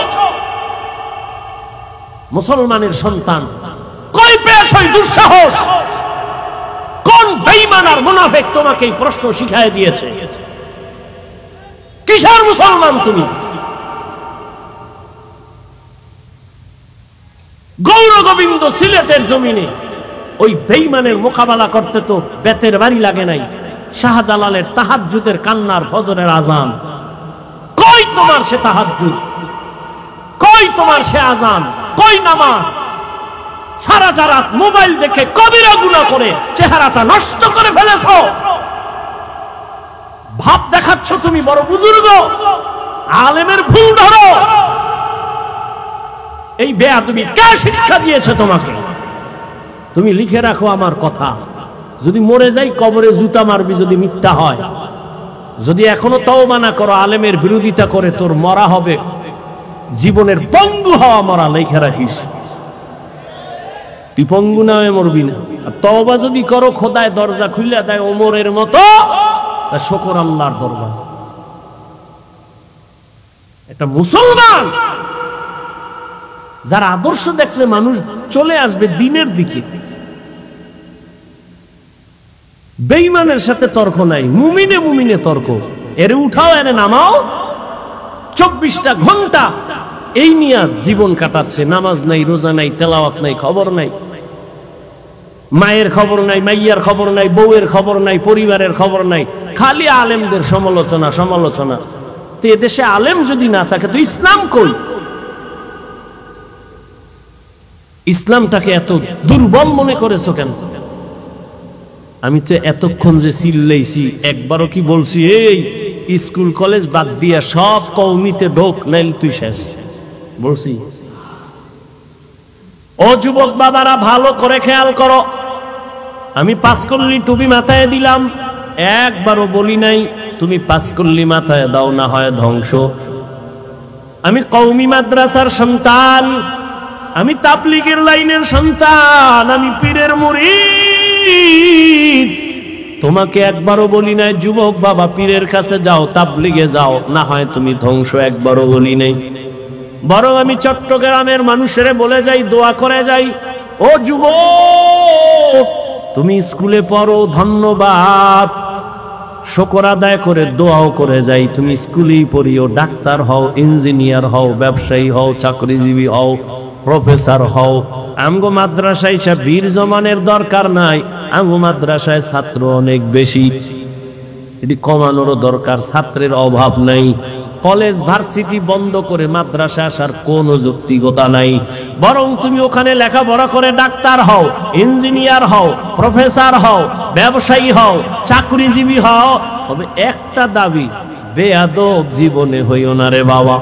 মুসলমানের সন্তান কই পেয়েছ এই দুঃসাহস? কোন বেঈমান আর মুনাফিক তোমাকে এই প্রশ্ন শিখায় দিয়েছে? কিসের মুসলমান তুমি? গৌর গোবিন্দ সিলেটের জমিনে ওই বেঈমানের মোকাবেলা করতে তো বেতের বাড়ি লাগে নাই। শাহজালালের তাহাজ্জুদের কান্নার ফজরের আজান, কই তোমার সে তাহাজ্জুদ? কই তোমার সে আজান? কই নামাজ? সারাটা রাত মোবাইল দেখে কবিরা গুনাহ করে চেহারাটা নষ্ট করে ফেলেছো। ভাব দেখাচ্ছ তুমি বড় বুজুর্গ, আলেমের ভুল ধরো। এই বেয়াদবি কে শিক্ষা দিয়েছে তোমাকে? তুমি লিখে রাখো আমার কথা, যদি মরে যাই কবরে জুতা মারবি যদি মিথ্যা হয়। যদি এখনো তওবা না করো, আলেমের বিরোধিতা করে তোর মরা হবে জীবনের পঙ্গু হওয়া মরা। লিখে রাখিস, তুই পঙ্গু না হয়ে মরবি না। আর তওবা যদি করো, খোদায় দরজা খুলে দেয় ওমরের মতো, শুকর আল্লাহর দরবার। একটা মুসলমান যার আদর্শ দেখলে মানুষ চলে আসবে দিনের দিকে। বেঈমানের সাথে তর্ক নাই, মুমিনে মুমিনে তর্ক। এরে উঠাও, এরে নামাও। 24টা ঘন্টা এই নিয়ে জীবন কাটাচ্ছে। নামাজ নাই, রোজা নাই, তেলাওয়াত নাই, খবর নাই। মায়ের খবর নাই, মাইয়ার খবর নাই, বউয়ের খবর নাই, পরিবারের খবর নাই। খালি আলেমদের সমালোচনা সমালোচনা। তো এদেশে আলেম যদি না থাকে তো ইসলাম কই? ইসলামটাকে এত দুর্বল মনে করেছো কেন? আমি তো এতক্ষণ যে চিল্লাইছি, একবারও কি বলছি এই স্কুল কলেজ বাদ দিয়া সব কওমিতে ঢোক, নাইলে তুই শেষ? বলছি? ও যুবক বাবারা, ভালো করে খেয়াল করো। আমি 5 কল্লি টুপি মাথায় দিলাম, একবারও বলি নাই তুমি 5 কল্লি মাথায় দাও, না হয় ধ্বংস। আমি কওমি মাদ্রাসার সন্তান, আমি তাবলীগের লাইনের সন্তান, আমি পীরের মুরিদ। তোমাকে একবারও বলি নাই যুবক বাবা পীরের কাছে যাও, তাবলিগে যাও, না হয় তুমি ধ্বংস, একবারও বলি নাই। বরং আমি চট্টগ্রামের মানুষের বলে যাই, দোয়া করে যাই, ও যুবক তুমি স্কুলে পড়ো, ধন্যবাদ, শুকর আদায় করে দোয়াও করে যাই, তুমি স্কুলেই পড়িও, ডাক্তার হও, ইঞ্জিনিয়ার হও, ব্যবসায়ী হও, চাকরিজীবী হও, প্রফেসর হও। আমগো মাদ্রাসায় সব বীর জমানের দরকার নাই, আমগো মাদ্রাসায় ছাত্র অনেক বেশি, এটি কমানোরও দরকার, ছাত্রের অভাব নাই। কলেজ ভার্সিটি বন্ধ করে মাদ্রাসা আসার কোনো যৌক্তিকতা নাই। বরং তুমি ওখানে লেখাপড়া করে ডাক্তার হও, ইঞ্জিনিয়ার হও, প্রফেসর হও, ব্যবসায়ী হও, চাকরিজীবী হও। তবে একটা দাবি, বেয়াদব জীবনে হইও না রে বাবা।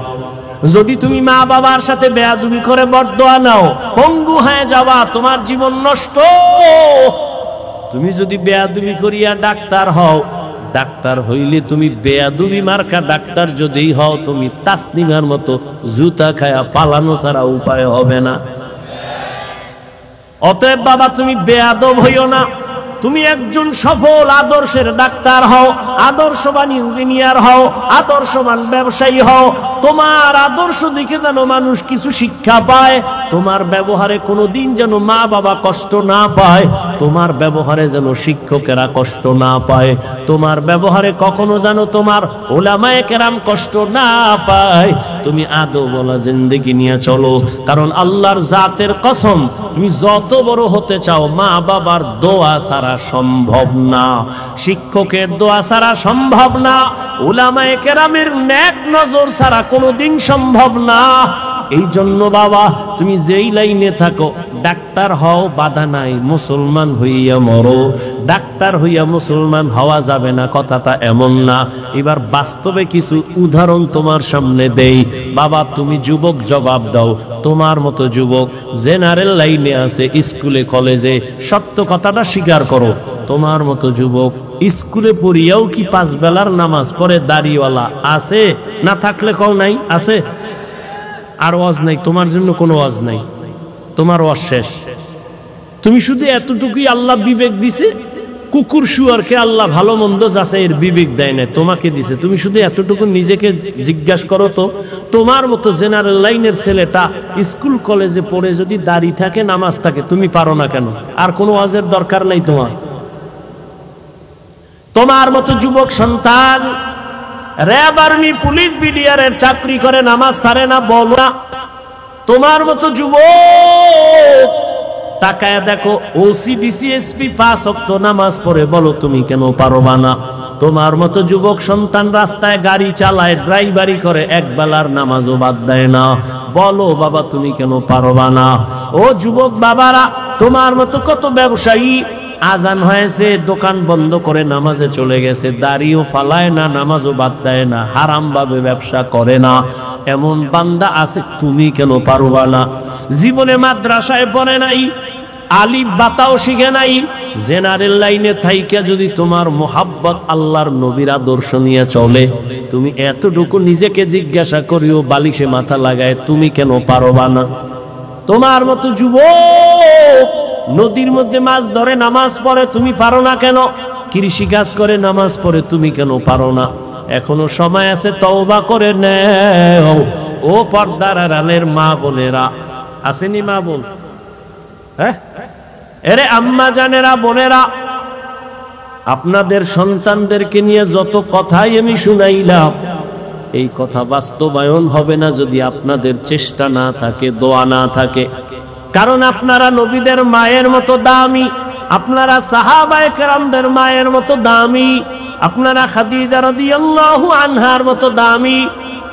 যদি তুমি মা বাবার সাথে বেয়াদবি করে বরদোয়া নাও, পঙ্গু হয়ে যাওয়া, তোমার জীবন নষ্ট। তুমি যদি বেয়াদবি করিয়া ডাক্তার হও, ডাক্তার হইলে তুমি বেয়াদবি মার্কা ডাক্তার যদি হও, তুমি তাসনিমার মতো জুতা খায়া পালানো ছাড়া উপায় হবে না। অতএব বাবা তুমি বেয়াদব হইও না, তুমি একজন সফল আদর্শের ডাক্তার হও, আদর্শবান ইঞ্জিনিয়ার হও, আদর্শবান ব্যবসায়ী হও। তোমার আদর্শ দেখে যেন মানুষ কিছু শিক্ষা পায়, তোমার ব্যবহারে কোনোদিন যেন মা বাবা কষ্ট না পায়, তোমার ব্যবহারে যেন শিক্ষকেরা কষ্ট না পায়, তোমার ব্যবহারে কখনো যেন তোমার উলামায়ে কেরাম কষ্ট না পায়। তুমি আদবওয়ালা জিন্দেগি নিয়ে চলো, কারণ আল্লাহর জাতের কসম, তুমি যত বড় হতে চাও মা বাবার দোয়া ছাড়া সম্ভব না, শিক্ষকের দোয়া ছাড়া সম্ভব না, উলামায়ে কেরামের নেক নজর ছাড়া কোনোদিন সম্ভব না। এই জন্য বাবা তুমি যেই লাইনে থাকো, ডাক্তার হও বাধা নাই, মুসলমান হইয়া মরো। ডাক্তার হইয়া মুসলমান হওয়া যাবে না কথাটা এমন না। এবার বাস্তবে কিছু উদাহরণ তোমার সামনে দেই। বাবা তুমি যুবক জবাব দাও, তোমার মতো যুবক জেনারেল লাইনে আছে, স্কুলে কলেজে, সত্য কথাটা স্বীকার করো। তোমার মতো যুবক স্কুলে পড়িয়াও কি 5 বেলার নামাজ পড়ে দাড়িওয়ালা আছে? না থাকলে কও নাই, আছে। আর ওয়াজ নাই, তোমার জন্য কোনো ওয়াজ নাই, তোমার ওয়াজ শেষ। তুমি শুধু এতটুকুই আল্লাহ বিবেক দিছে, কুকুর শুয়ারকে আল্লাহ ভালো মন্দ যাচাই এর বিবেক দেয় না, তোমাকে দিছে। তুমি শুধু এতটুকু নিজেকে জিজ্ঞাসা করো তো, তোমার মতো জেনারেল লাইনের ছেলেটা স্কুল কলেজে পড়ে যদি দাড়ি থাকে, নামাজ থাকে, তুমি পারো না কেন? আর কোনো ওয়াজের দরকার নাই তোমার। তোমার মতো যুবক সন্তান র্যাব, আর্মি, পুলিশ, বিডিআরের চাকরি করে, নামাজ ছাড়ে না, বলো না। তোমার মতো যুবক তাকায় দেখো, ওসি, ডিসি, এসপি 5 ওয়াক্ত নামাজ পড়ে, বলো তুমি কেন পারবা না? তোমার মতো যুবক সন্তান রাস্তায় গাড়ি চালায়, ড্রাইভারি করে, এক বেলার নামাজও বাদ দেয় না, বলো বাবা তুমি কেন পারবা না? ও যুবক বাবারা, তোমার মতো কত ব্যবসায়ী আজান হয়েছে দোকান বন্ধ করে নামাজে চলে গেছে, দাড়িও ফালায় না, নামাজও বাদ দেয় না, হারাম ভাবে ব্যবসা করে না, এমন বান্দা আছে, তুমি কেন পারবা না? জীবনে মাদ্রাসায় পড়ে নাই, আলিফ বাতাও শিখে নাই, জেনারেল লাইনে থাইকা যদি তোমার মোহাব্বত আল্লাহর নবীর আদর্শ নিয়ে চলে, তুমি এতটুকু নিজেকে জিজ্ঞাসা করিও, বালিশে মাথা লাগায়, তুমি কেন পারবা না? তোমার মতো যুবক নদীর মধ্যে মাছ ধরে নামাজ পড়ে, তুমি পারো না কেন? কৃষি কাজ করে নামাজ পড়ে, তুমি কেন পারো না? এখনো সময় আছে, তওবা করে নেও। ও পর্দার আড়ালের মা বোনেরা, আসেনি মা বোন? হ্যাঁ, এরে আম্মা জানেরা, বোনেরা, আপনাদের সন্তানদেরকে নিয়ে যত কথাই আমি শুনাইলাম, এই কথা বাস্তবায়ন হবে না যদি আপনাদের চেষ্টা না থাকে, দোয়া না থাকে। কারণ আপনারা নবীদের মায়ের মতো দামি, আপনারা সাহাবায়ে কেরামদের মায়ের মতো দামি, আপনারা খাদিজা রাদিয়াল্লাহু আনহার মতো দামি,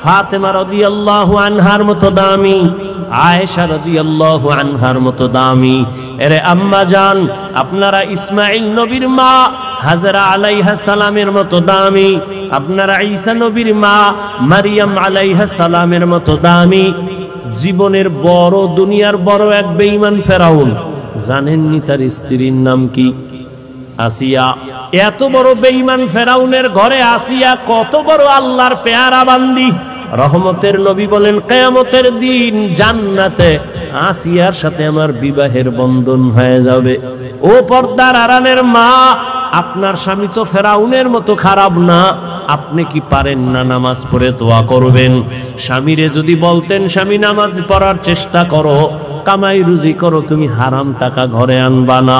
ফাতেমা রাদিয়াল্লাহু আনহার মতো দামি, আয়েশা রাদিয়াল্লাহু আনহার মতো দামি। এরে আম্মা জান, আপনারা ইসমাঈল নবীর মা হাজরা আলাইহা সালামের মতো দামি, আপনারা ঈসা নবীর মা মারিয়াম আলাইহা সালামের মতো দামি। জীবনের বড়, দুনিয়ার বড় এক বেঈমান ফেরাউন, জানেননি তার স্ত্রীর নাম কি? আসিয়া। এত বড় বেঈমান ফেরাউনের ঘরে আসিয়া কত বড় আল্লাহর পেয়ারা বান্দি। রহমতের নবী বলেন, কিয়ামতের দিন জান্নাতে আসিয়ার সাথে আমার বিবাহের বন্ধন হয়ে যাবে। ও পর্দার আড়ালের মা, আপনার স্বামী তো ফেরাউনের মতো খারাপ না, আপনি কি পারেন না নামাজ পড়ে দোয়া করবেন? স্বামীরে যদি বলতেন স্বামী নামাজ পড়ার চেষ্টা করো, কামাই রুজি করো, তুমি হারাম টাকা ঘরে আনবা না,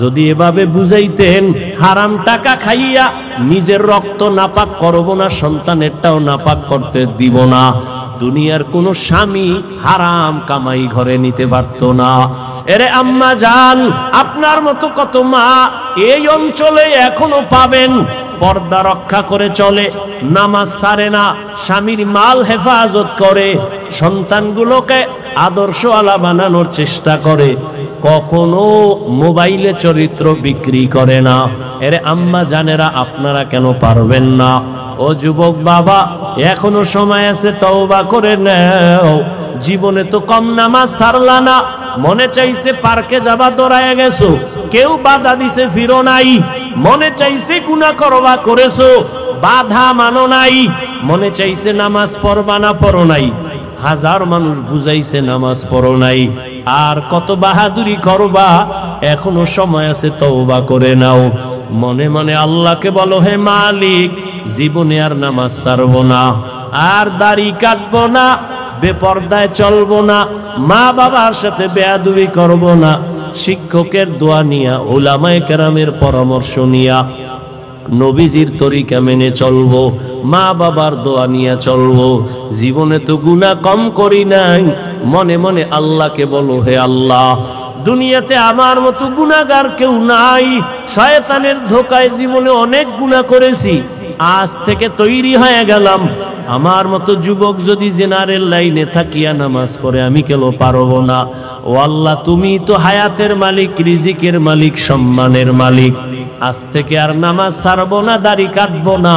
যদি এভাবে বুঝাইতেন হারাম টাকা খাইয়া নিজের রক্ত নাপাক করব না, সন্তানেরটাও নাপাক করতে দিব না, দুনিয়ার কোন স্বামী হারাম কামাই ঘরে নিতে পারতো না। এরে আম্মা জান, আপনার মতো কত মা এই অঞ্চলে এখনো পাবেন, পর্দা রক্ষা করে চলে, নামাজ ছাড়ে না, স্বামীর মাল হেফাজত করে, সন্তানগুলোকে আদর্শওয়ালা বানানোর চেষ্টা করে, কখনো মোবাইলে চরিত্র বিক্রি করে না। এরে আম্মা জানেরা, আপনারা কেন পারবেন না? ও যুবক বাবা, এখনো সময় আছে, তওবা করে নাও। জীবনে তো কম নামাজ ছাড়লা না, মনে চাইছে পার্কে যাবা, দৌড়ায় গেছো, কেউ বাধা দিছে ফিরো নাই, মনে চাইছে গুনাহ করবা করেছো, বাধা মানো নাই, মনে চাইছে নামাজ পড়বা না, পড়ো নাই, হাজার মানুষ বুঝাইছে নামাজ পড়ো নাই, আর কত বাহাদুরি করবা? এখনো সময় আছে, তওবা করে নাও। মনে মনে আল্লাহকে বলো, হে মালিক, জীবনে আর নামাজ ছাড়বো না, আর দাড়ি কাটবো না, বেপর্দায় চলবো না, মা বাবার সাথে বেয়াদবি করব না, শিক্ষকের দোয়া নিয়া, উলামায়ে কেরামের পরামর্শ নিয়া, নবীজির তরিকা মেনে চলবো, মা বাবার দোয়া নিয়ে চলবো। জীবনে তো গুনাহ কম করি নাই। মনে মনে আল্লাহকে বলো, হে আল্লাহ, দুনিয়াতে আমার মতো গুনাহগার কেউ নাই, শয়তানের ধোকায় জীবনে অনেক গুনাহ করেছি, আজ থেকে তৈরি হয়ে গেলাম, আমার মতো যুবক যদি জেনারেল লাইনে থাকিয়া নামাজ পড়ে, আমি কেন পারবো না? ও আল্লাহ, তুমি তো হায়াতের মালিক, রিজিকের মালিক, সম্মানের মালিক, আজ থেকে আর নামাজ ছাড়বো না, দাড়ি কাটবো না।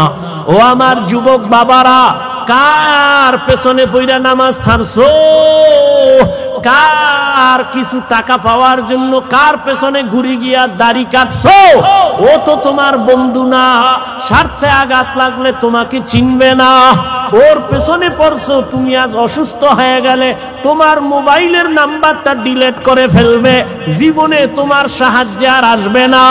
ও আমার যুবক বাবারা, কার পেছনে পইরা নামাজ ছাড়ছো? কার কিছু টাকা পাওয়ার জন্য কার পেছনে ঘুরে গিয়া দাড়ি কাটছো? ও তো তোমার বন্ধু না, স্বার্থে আঘাত লাগলে তোমাকে চিনবে না, ওর পেছনে পড়ছো। তুমি আজ অসুস্থ হয়ে গেলে তোমার মোবাইলের নাম্বারটা ডিলিট করে ফেলবে, জীবনে তোমার সাহায্যে আর আসবে না,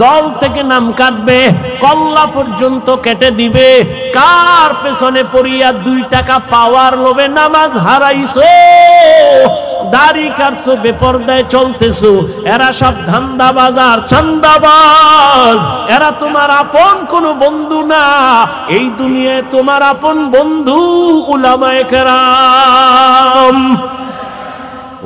দল থেকে নাম কাটবে, কল্লা পর্যন্ত কেটে দিবে। কার পেছনে পড়িয়া 2 টাকা পাওয়ার লোভে নামাজ হারাইছো, দাড়ি কাটছো, বেপরদায় চলতেছো, এরা সব ধান্দাবাজ আর চান্দাবাজ, এরা তোমার আপন কোনো বন্ধু না। এই দুনিয়ায় তোমার আপন বন্ধু উলামায়ে কেরাম।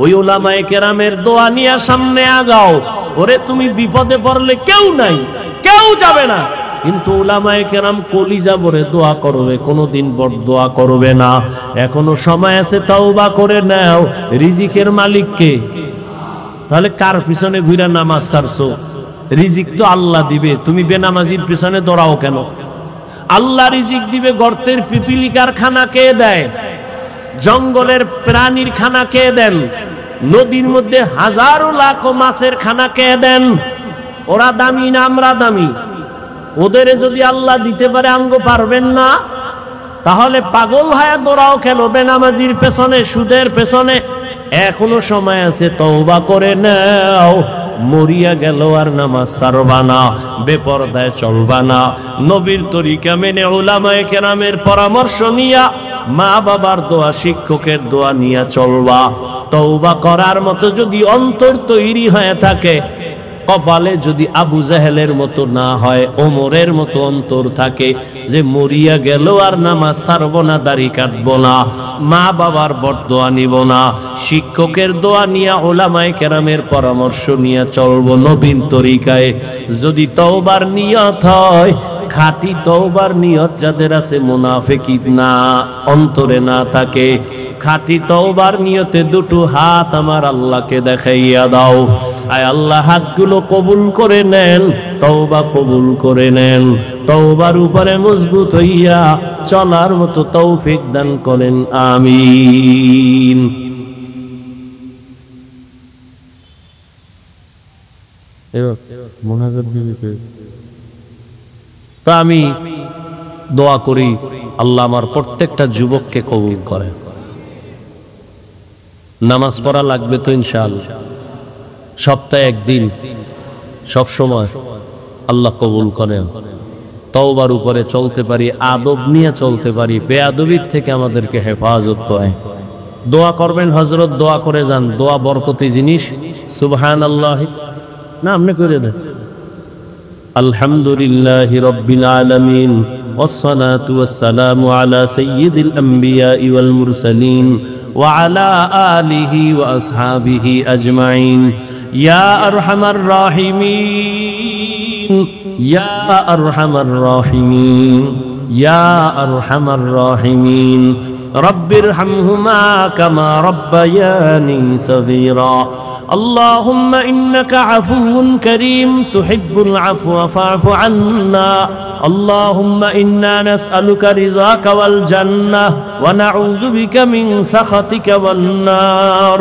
ওই উলামায়ে কেরামের দোয়া নিয়ে সামনে আগাও। ওরে তুমি বিপদে পড়লে কেউ নাই, কেউ যাবে না, কিন্তু উলামায়ে কেরাম কলিজা ভরে দোয়া করবে, কোনোদিন বরদোয়া করবে না। এখনো সময় আছে, তওবা করে নাও। রিজিকের মালিক কে? তাহলে কার পিছনে ঘুরে নামাজ ছাড়ছো? রিজিক তো আল্লাহ দিবে, তুমি বেনামাজির পিছনে দৌড়াও কেন? আল্লাহ রিজিক দিবে। গর্তের পিপিলিকার খানা কে দেয়? জঙ্গলের প্রাণীর খানা কে দেন? নদীর মধ্যে হাজারো লাখো মাছের খানা কে দেন? ওরা দামি না আমরা দামি? ওদের যদি আল্লাহ দিতে পারে, আঙ্গ পারবেন না? তাহলে পাগল হয়ে দৌড়াও কেন বেনামাজির পেছনে, সুদের পেছনে? এখনো সময় আছে, তওবা করে নাও। মরিয়া গেল আর নামাজ ছাড়বা না, বেপরদায় চলবা না, নবীর তরিকা মেনে, উলামায়ে কেরামের পরামর্শ নিয়া, মা বাবার দোয়া, শিক্ষকের দোয়া নিয়া চলবা। তওবা করার মতো যদি অন্তর তৈরি হয়ে থাকে, কপালে যদি আবু জাহেলের মতো না হয়, ওমরের মতো অন্তর থাকে যে মরিয়া গেল আর নামাজ ছাড়বো না, দাড়ি কাটবো না, মা বাবার বরদোয়া নিব না, শিক্ষকের দোয়া নিয়া, উলামায়ে কেরামের পরামর্শ নিয়ে চলবো নবীন তরিকায়। যদি তওবার নিয়ত হয়, খাঁটি তওবার নিয়ত যাদের আছে, মুনাফিকি না, অন্তরে না থাকে, খাঁটি তওবার নিয়তে 2 হাত আমার আল্লাহকে দেখাইয়া দাও। আয় আল্লাহ, হাতগুলো কবুল করে নেন, তওবা কবুল করে নেন, তওবার উপরে মজবুত হইয়া চলার মতো তৌফিক দান করেন, আমিন। তা আমি দোয়া করি, আল্লাহ আমার প্রত্যেকটা যুবককে কবুল করেন। নামাজ পড়া লাগবে তো ইনশাআল্লাহ, সপ্তাহে 1 দিন, সব সময় আল্লাহ কবুল করেন। তওবার উপরে চলতে পারি, আদব নিয়ে চলতে পারি, বেয়াদবির থেকে আমাদেরকে হেফাজত করে। দোয়া করবেন হযরত, দোয়া করে যান, দোয়া বরকতি জিনিস। সুবহানাল্লাহ না আপনি করে দেন। আলহামদুলিল্লাহি রাব্বিল আলামিন ওয়াসসালাতু ওয়াসসালামু আলা সাইয়্যিদিল আমবিয়াই ওয়াল মুরসালিন ওয়া আলা আলিহি ওয়া আসহাবিহি আজমাইন। ইয়া আরহামার রাহিমিন, ইয়া আরহামার রাহিমিন, ইয়া আরহামার রাহিমিন। রব্বিরহামহুমা কামা রব্বায়ানি সগীরা। اللهم إنك عفو كريم تحب العفو فاعف عنا. اللهم إنا نسألك رضاك والجنة ونعوذ بك من سخطك والنار.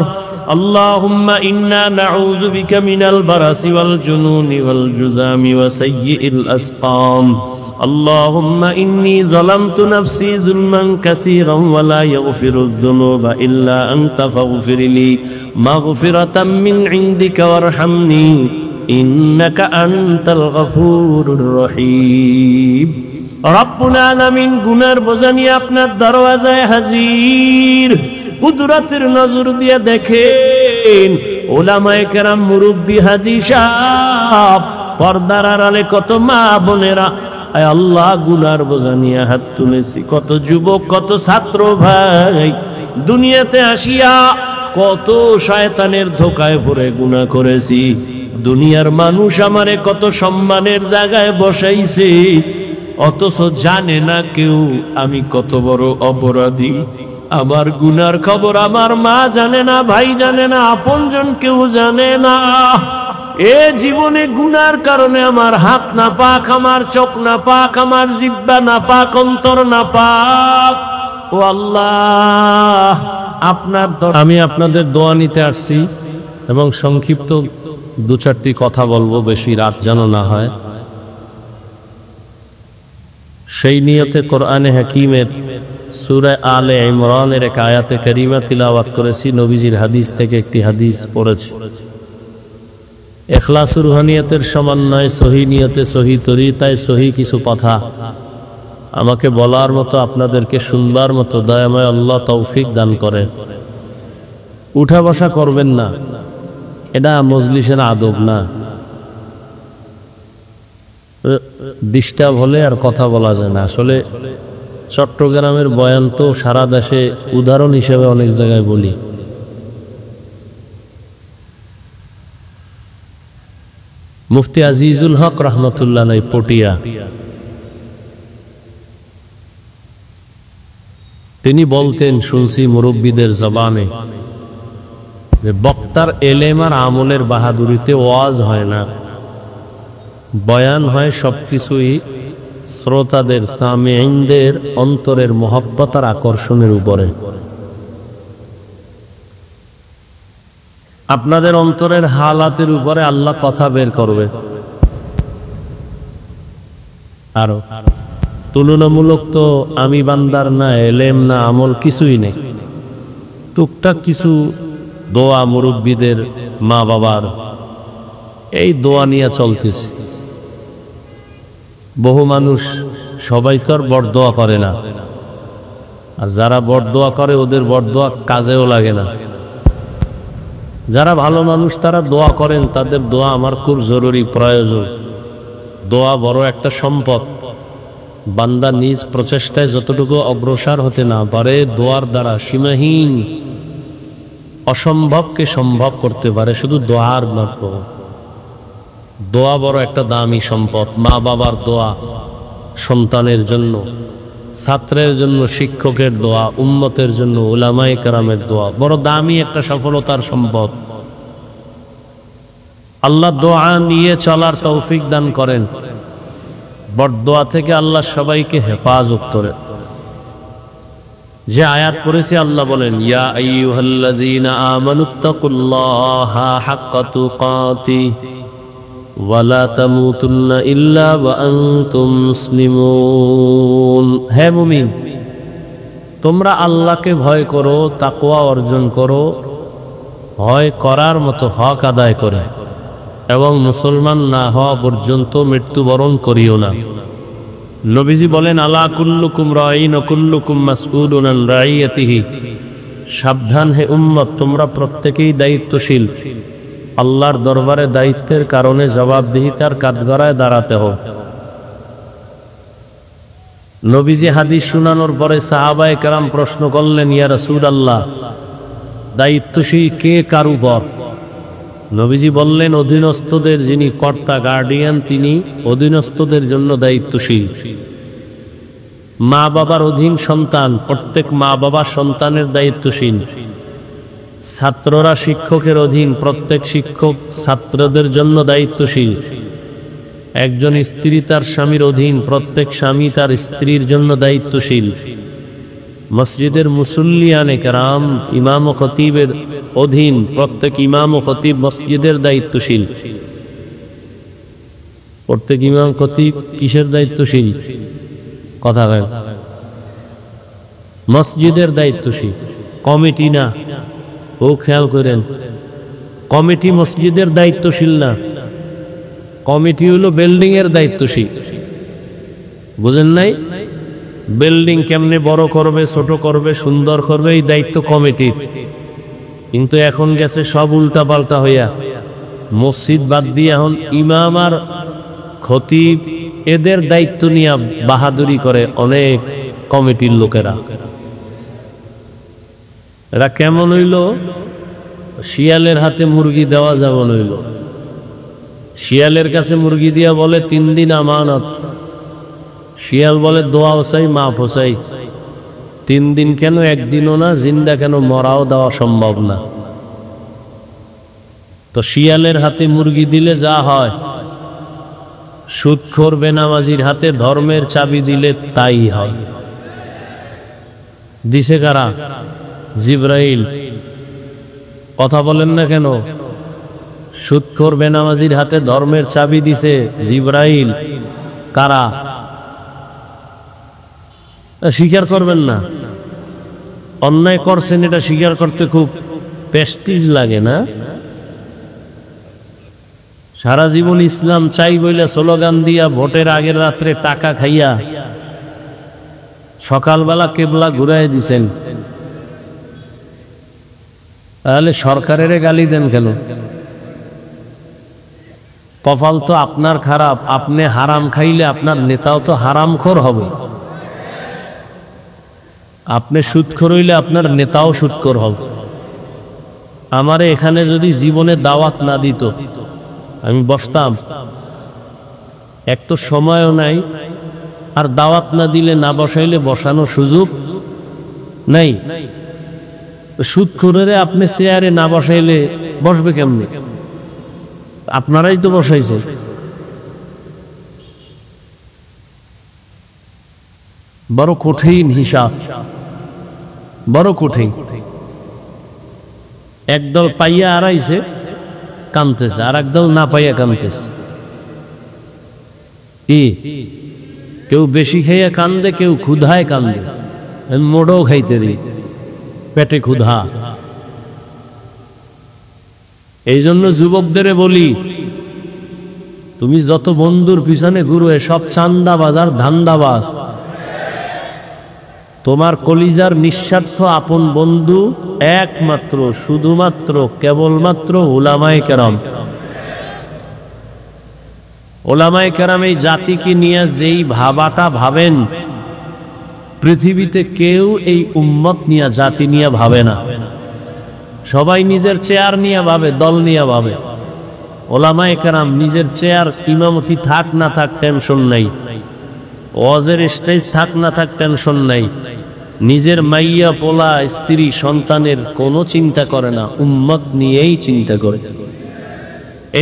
اللهم إنا نعوذ بك من البرص والجنون والجذام وسيء الأسقام. اللهم إني ظلمت نفسي ظلما كثيرا ولا يغفر الذنوب إلا أنت فاغفر لي مغفرة من عندك وارحمني إنك أنت الغفور الرحيم. ربنا العالمين গুনার বোঝা নিয়ে আপনার দরওয়াজায় হাজির। কুদরতের নজর দিয়ে দেখেন ওলামায়ে কেরাম, মুরব্বী, হাজী সাহেব, পর্দার আড়ালে কত মা বোনেরা, আয় আল্লাহ গুনার বোঝা নিয়ে হাত তুলেছি। কত যুবক, কত ছাত্র ভাই দুনিয়াতে আসিয়া কত শয়তানের ধোকায় পড়ে গুনাহ করেছি। দুনিয়ার মানুষ আমারে কত সম্মানের জায়গায় বসাইছে, অথচ জানে না কেউ আমি কত বড় অপরাধী। আমার গুনার খবর আমার মা জানে না, ভাই জানে না, আপনজন কেউ জানে না। এ জীবনে গুনার কারণে আমার হাত না পাক, আমার চোখ না পাক, আমার জিহ্বা না পাক, অন্তর না পাক। ও আল্লাহ, আমি আপনাদের দোয়া নিতে আসছি এবং সংক্ষিপ্ত দু চারটি কথা বলবো, বেশি রাত যেন না হয়। সেই নিয়তে কোরআনে হাকিমের সূরা আলে ইমরানের এক আয়াতে কারিমা তিলাওয়াত করেছি, নবীজির হাদিস থেকে একটি হাদিস পড়েছি। ইখলাস রুহানিয়তের সমন্বয়, সহি নিয়তে সহি তরিকায় সহি কিছু কথা আমাকে বলার মতো, আপনাদেরকে শুনবার মতো দয়াময় আল্লাহ তৌফিক দান করে। উঠা বসা করবেন না, এটা মজলিসের আদব না। ডিস্টার্ব হলে আর কথা বলা যায় না। আসলে চট্টগ্রামের বয়ান তো সারা দেশে উদাহরণ হিসেবে অনেক জায়গায় বলি। মুফতি আজিজুল হক রহমতুল্লাহ আলাইহি পটিয়া, তিনি বলতেন, শুনছি মুরব্বীদের জবানে, যে বক্তার এলেম আর আমলের বাহাদুরিতে ওয়াজ হয় না, বয়ান হয় সবকিছুই শ্রোতাদের, সামিঈনদের অন্তরের মহব্বত আর আকর্ষণের উপরে। আপনাদের অন্তরের হালাতের উপরে আল্লাহ কথা বের করবে। আরো তুলনামূলক তো আমি বান্দার না এলেম না আমল কিছুই নেই, টুকটাক কিছু দোয়া মুরব্বীদের, মা বাবার, এই দোয়া নিয়ে চলতেছে। বহু মানুষ, সবাই তো আর বড়দোয়া করে না, আর যারা বড়দোয়া করে ওদের বড়দোয়া কাজেও লাগে না। যারা ভালো মানুষ তারা দোয়া করেন, তাদের দোয়া আমার খুব জরুরি, প্রয়োজন। দোয়া বড় একটা সম্পদ। বান্দা নিজ প্রচেষ্টায় যতটুকু অগ্রসর হতে না পারে, দোয়ার দ্বারা সীমাহীন অসম্ভবকে সম্ভব করতে পারে শুধু দোয়ার মাধ্যমে। দোয়া বড় একটা দামি সম্পদ। মা বাবার দোয়া, সন্তানের জন্য, ছাত্রের জন্য শিক্ষকের দোয়া, উম্মতের জন্য উলামায়ে কেরামের দোয়া বড় দামি একটা সফলতার সম্পদ। আল্লাহ দোয়া নিয়ে চলার তৌফিক দান করেন। বড়দোয়া থেকে আল্লাহ সবাইকে হেফাজত করে। যে আয়াত পড়েছি, আল্লাহ বলেন, ইয়া আইয়ুহাল্লাযীনা আমানুত্তাকুল্লাহা হাক্কা তুকাতিহি ওয়া লা তামুতুন্না ইল্লা ওয়া আনতুম মুসলিমুন। হে মুমিন, তোমরা আল্লাহকে ভয় করো, তাকওয়া অর্জন করো, ভয় করার মতো হক আদায় করে। এবং মুসলমান না হওয়া পর্যন্ত মৃত্যুবরণ করিও না। নবীজি বলেন, আলা কুল্লুকুম রাঈন ওয়া কুল্লুকুম মাসউলুন আন রাইয়াতিহি, সাবধান হে উম্মত, তোমরা প্রত্যেকেই দায়িত্বশীল। আল্লাহর দরবারে দায়িত্বের কারণে জবাবদিহিতার কাঠগড়ায় দাঁড়াতে হবে। নবীজি হাদিস শোনানোর পরে সাহাবায়ে কেরাম প্রশ্ন করলেন, ইয়া রাসূলুল্লাহ, দায়িত্বশীল কে কার উপর? নবীজি বললেন, অধীনস্থদের যিনি কর্তা গার্ডিয়ান তিনি অধীনস্থদের জন্য দায়িত্বশীল। মা বাবার অধীন সন্তান, প্রত্যেক মা বাবা সন্তানের দায়িত্বশীল। ছাত্ররা শিক্ষকের অধীন, প্রত্যেক শিক্ষক ছাত্রদের জন্য দায়িত্বশীল। একজন স্ত্রী তার স্বামীর অধীন, প্রত্যেক স্বামী তার স্ত্রীর জন্য দায়িত্বশীল। মসজিদের মুসল্লিয়ানে কেরাম ইমাম ও খতিবের অধীন, প্রত্যেক ইমাম ও খতিব মসজিদের দায়িত্বশীল। প্রত্যেক ইমাম খতিব কিসের দায়িত্বশীল? কথা বলেন। মসজিদের দায়িত্বশীল, কমিটি না। ও খেয়াল করেন, কমিটি মসজিদের দায়িত্বশীল না, কমিটি হলো বিল্ডিং এর দায়িত্বশীল। বুঝেন নাই? বিল্ডিং কেমনে বড় করবে, ছোট করবে, সুন্দর করবে, এই দায়িত্ব কমিটির। কিন্তু এখন গেছে সব উল্টা পাল্টা হইয়া, মসজিদ বাদ দিয়ে এখন ইমাম আর খতিব এদের দায়িত্ব নিয়ে বাহাদুরি করে অনেক কমিটির লোকেরা। এরা কেমন হইল? শিয়ালের হাতে মুরগি দেওয়া যেমন হইল। শিয়ালের কাছে মুরগি দিয়া বলে 3 দিন আমানত, শিয়াল বলে দোয়া চাই, মাফ চাই। 3 দিন কেন, 1 দিনও না, জিন্দা কেন, মরাও দেওয়া সম্ভব না। তো শিয়ালের হাতে মুরগি দিলে যা হয়, সুদখোর বেনামাজির হাতে ধর্মের চাবি দিলে তাই হয়। দিছে কারা? জিবরাইল। কথা বলেন না কেন? সুদখোর বেনামাজির হাতে ধর্মের চাবি দিছে জিবরাইল। কারা? স্বীকার করবেন না? অন্যায় করছেন, এটা স্বীকার করতে খুব প্রেস্টিজ লাগে না? সারা জীবন ইসলাম চাই বইলা স্লোগান দিয়া ভোটের আগের রাত্রে টাকা খাইয়া সকালবেলা কেবলা ঘুরাই দিছেন, তাহলে সরকারের গালি দেন কেন? কপাল তো আপনার খারাপ, আপনি হারাম খাইলে আপনার নেতাও তো হারামখোর হবে। আপনি সুদখোর হইলে আপনার নেতাও সুদখোর হবে। আমারে এখানে যদি জীবনে দাওয়াত না দিত, আমি বসতাম? এক তো সময়ও নাই, আর দাওয়াত না দিলে, না বসাইলে বসানো সুযোগ নাই। সুদখোরেরে আপনি চেয়ারে না বসাইলে বসবে কেমনে? আপনারাই তো বসাইছেন। বড় কঠিন হিসাব, বড় কঠিন। একদল পাইয়া আড়াইছে কানতেছে, আর একদল না পাইয়া কানতেছে। কি? কেউ বেশি খাইয়া কান্দে, কেউ ক্ষুধায় কান্দে। মোড়ও খাইতে দিই, পেটে ক্ষুধা। এই জন্য যুবকদের বলি, তুমি যত বন্ধুর পিছনে ঘুরো, সব চান্দাবাজ আর ধান্দাবাজ। তোমার কলিজার নিঃস্বার্থ আপন বন্ধু একমাত্র, শুধুমাত্র, কেবলমাত্র উলামায়ে কেরাম। উলামায়ে কেরাম এই জাতিকে নিয়ে যেই ভাবাটা ভাবেন, পৃথিবীতে কেউ এই উম্মত নিয়ে, জাতি নিয়ে ভাবে না। সবাই নিজের চেয়ার নিয়ে ভাবে, দল নিয়ে ভাবে। উলামায়ে কেরাম নিজের চেয়ার, ইমামতি থাক না থাক টেনশন নাই, ওয়াজের স্টেজ থাক না থাক টেনশন নাই, নিজের মাইয়া পোলা স্ত্রী সন্তানের কোনো চিন্তা করে না, উম্মত নিয়েই চিন্তা করে।